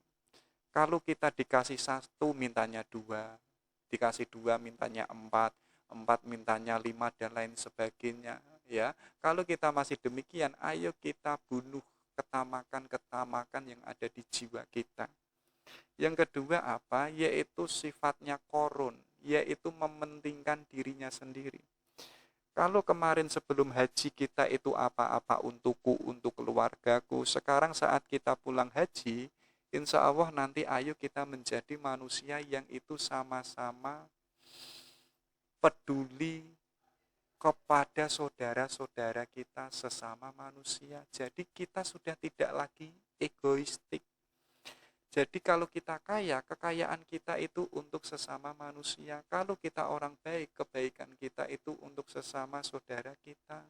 Kalau kita dikasih 1 mintanya 2, dikasih 2 mintanya 4, 4 mintanya 5 dan lain sebagainya. Ya, kalau kita masih demikian, ayo kita bunuh ketamakan-ketamakan yang ada di jiwa kita. Yang kedua apa? Yaitu sifatnya korun, yaitu mementingkan dirinya sendiri. Kalau kemarin sebelum haji kita itu apa-apa untukku, untuk keluargaku, sekarang saat kita pulang haji, insya Allah nanti ayo kita menjadi manusia yang itu sama-sama peduli kepada saudara-saudara kita sesama manusia. Jadi kita sudah tidak lagi egoistik. Jadi kalau kita kaya, kekayaan kita itu untuk sesama manusia. Kalau kita orang baik, kebaikan kita itu untuk sesama saudara kita.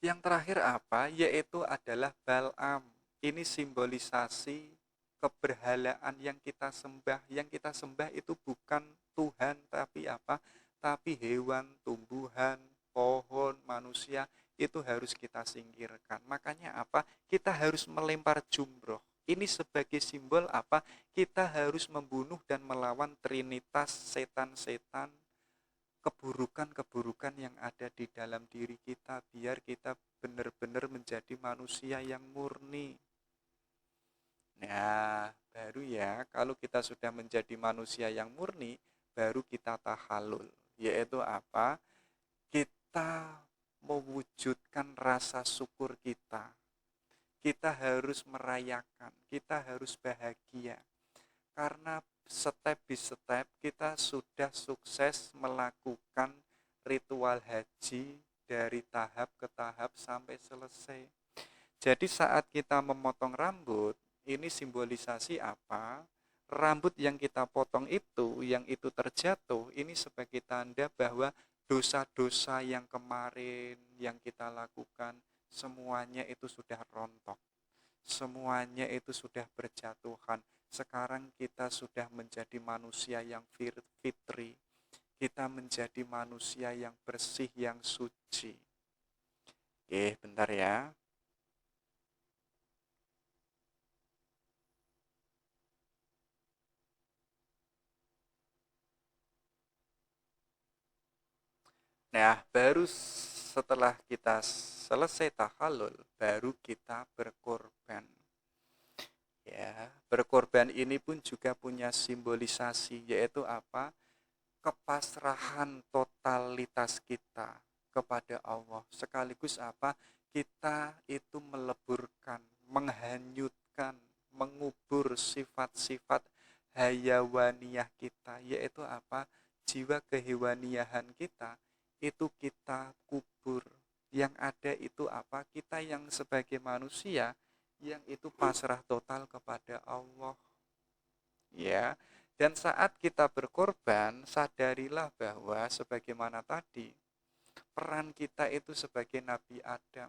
Yang terakhir apa? Yaitu adalah Bal'am. Ini simbolisasi keberhalaan yang kita sembah. Yang kita sembah itu bukan Tuhan, tapi apa? Tapi hewan, tumbuhan, pohon, manusia, itu harus kita singkirkan. Makanya apa? Kita harus melempar jumroh. Ini sebagai simbol apa? Kita harus membunuh dan melawan trinitas setan-setan, keburukan-keburukan yang ada di dalam diri kita, biar kita benar-benar menjadi manusia yang murni. Nah, baru ya, kalau kita sudah menjadi manusia yang murni, baru kita tahalul. Yaitu apa? Kita mewujudkan rasa syukur kita. Kita harus merayakan, kita harus bahagia. Karena step by step kita sudah sukses melakukan ritual haji dari tahap ke tahap sampai selesai. Jadi saat kita memotong rambut, ini simbolisasi apa? rambut yang kita potong itu, yang itu terjatuh, ini sebagai tanda bahwa dosa-dosa yang kemarin yang kita lakukan, semuanya itu sudah rontok. Semuanya itu sudah berjatuhan. Sekarang kita sudah menjadi manusia yang fitri. Kita menjadi manusia yang bersih, yang suci. Oke, bentar ya. Nah, baru setelah kita selesai tahallul, baru kita berkorban. Ya, berkorban ini pun juga punya simbolisasi, yaitu apa? Kepasrahan totalitas kita kepada Allah. Sekaligus apa? Kita itu meleburkan, menghanyutkan, mengubur sifat-sifat hayawaniyah kita, yaitu apa? Jiwa kehewaniahan kita itu kita kubur. Yang ada itu apa? Kita yang sebagai manusia yang itu pasrah total kepada Allah. Ya, dan saat kita berkorban, sadarilah bahwa sebagaimana tadi, peran kita itu sebagai Nabi Adam.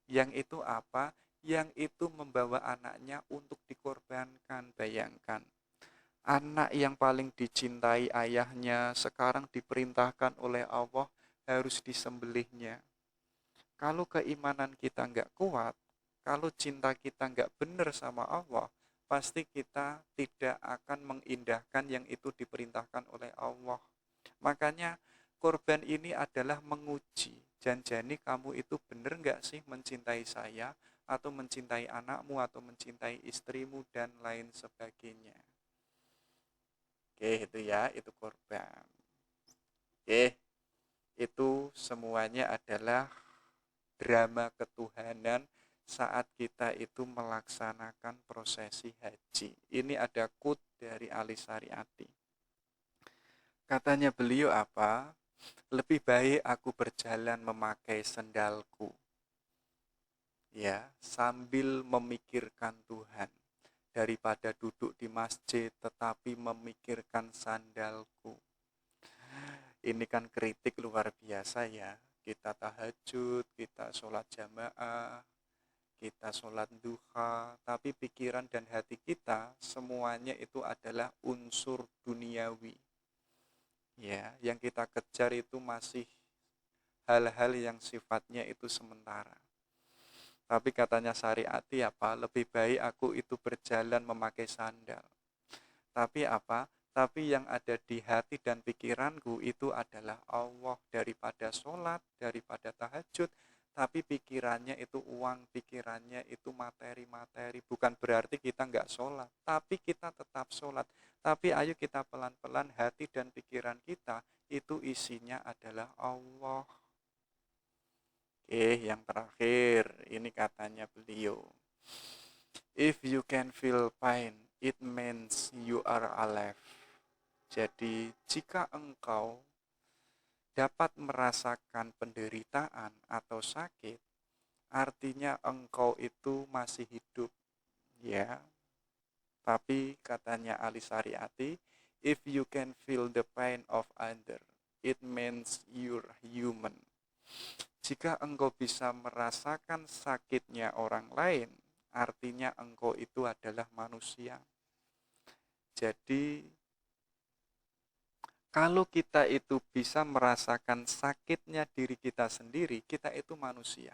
Yang itu apa? Yang itu membawa anaknya untuk dikorbankan. Bayangkan, anak yang paling dicintai ayahnya sekarang diperintahkan oleh Allah harus disembelihnya. Kalau keimanan kita nggak kuat, kalau cinta kita nggak benar sama Allah, pasti kita tidak akan mengindahkan yang itu diperintahkan oleh Allah. Makanya korban ini adalah menguji. Janjani kamu itu benar nggak sih mencintai saya, atau mencintai anakmu, atau mencintai istrimu, dan lain sebagainya. Oke, itu ya, itu korban. Oke, itu semuanya adalah drama ketuhanan saat kita itu melaksanakan prosesi haji. Ini ada quote dari Ali Syariati. Katanya beliau apa? Lebih baik aku berjalan memakai sendalku, ya, sambil memikirkan Tuhan, daripada duduk di masjid tetapi memikirkan sandalku. Ini kan kritik luar biasa ya. Kita tahajud, kita sholat jamaah, kita sholat duha, tapi pikiran dan hati kita semuanya itu adalah unsur duniawi. Ya, yang kita kejar itu masih hal-hal yang sifatnya itu sementara. Tapi katanya Syariati apa? Lebih baik aku itu berjalan memakai sandal. Tapi apa? Tapi yang ada di hati dan pikiranku itu adalah Allah, daripada sholat, daripada tahajud. Tapi pikirannya itu uang, pikirannya itu materi-materi. Bukan berarti kita nggak sholat, tapi kita tetap sholat. Tapi ayo kita pelan-pelan, hati dan pikiran kita itu isinya adalah Allah. Yang terakhir, ini katanya beliau. If you can feel pain, it means you are alive. Jadi, jika engkau dapat merasakan penderitaan atau sakit, artinya engkau itu masih hidup. Ya, tapi katanya Ali Syariati, if you can feel the pain of other, it means you're human. Jika engkau bisa merasakan sakitnya orang lain, artinya engkau itu adalah manusia. Jadi, kalau kita itu bisa merasakan sakitnya diri kita sendiri, kita itu manusia.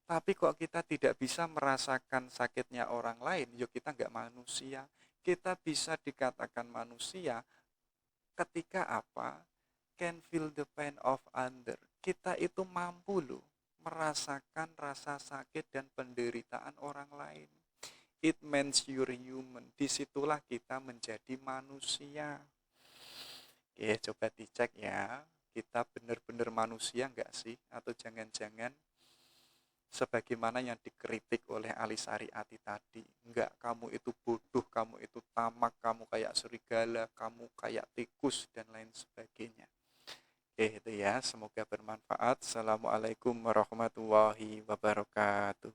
Tapi kok kita tidak bisa merasakan sakitnya orang lain, yuk kita nggak manusia. Kita bisa dikatakan manusia ketika apa? Can feel the pain of other. Kita itu mampu loh merasakan rasa sakit dan penderitaan orang lain. It means you're human. Disitulah kita menjadi manusia. Oke, coba dicek ya. Kita benar-benar manusia nggak sih? Atau jangan-jangan sebagaimana yang dikritik oleh Ali Syariati tadi. Enggak, kamu itu bodoh, kamu itu tamak, kamu kayak serigala, kamu kayak tikus, dan lain sebagainya. Itu ya, semoga bermanfaat. Assalamualaikum warahmatullahi wabarakatuh.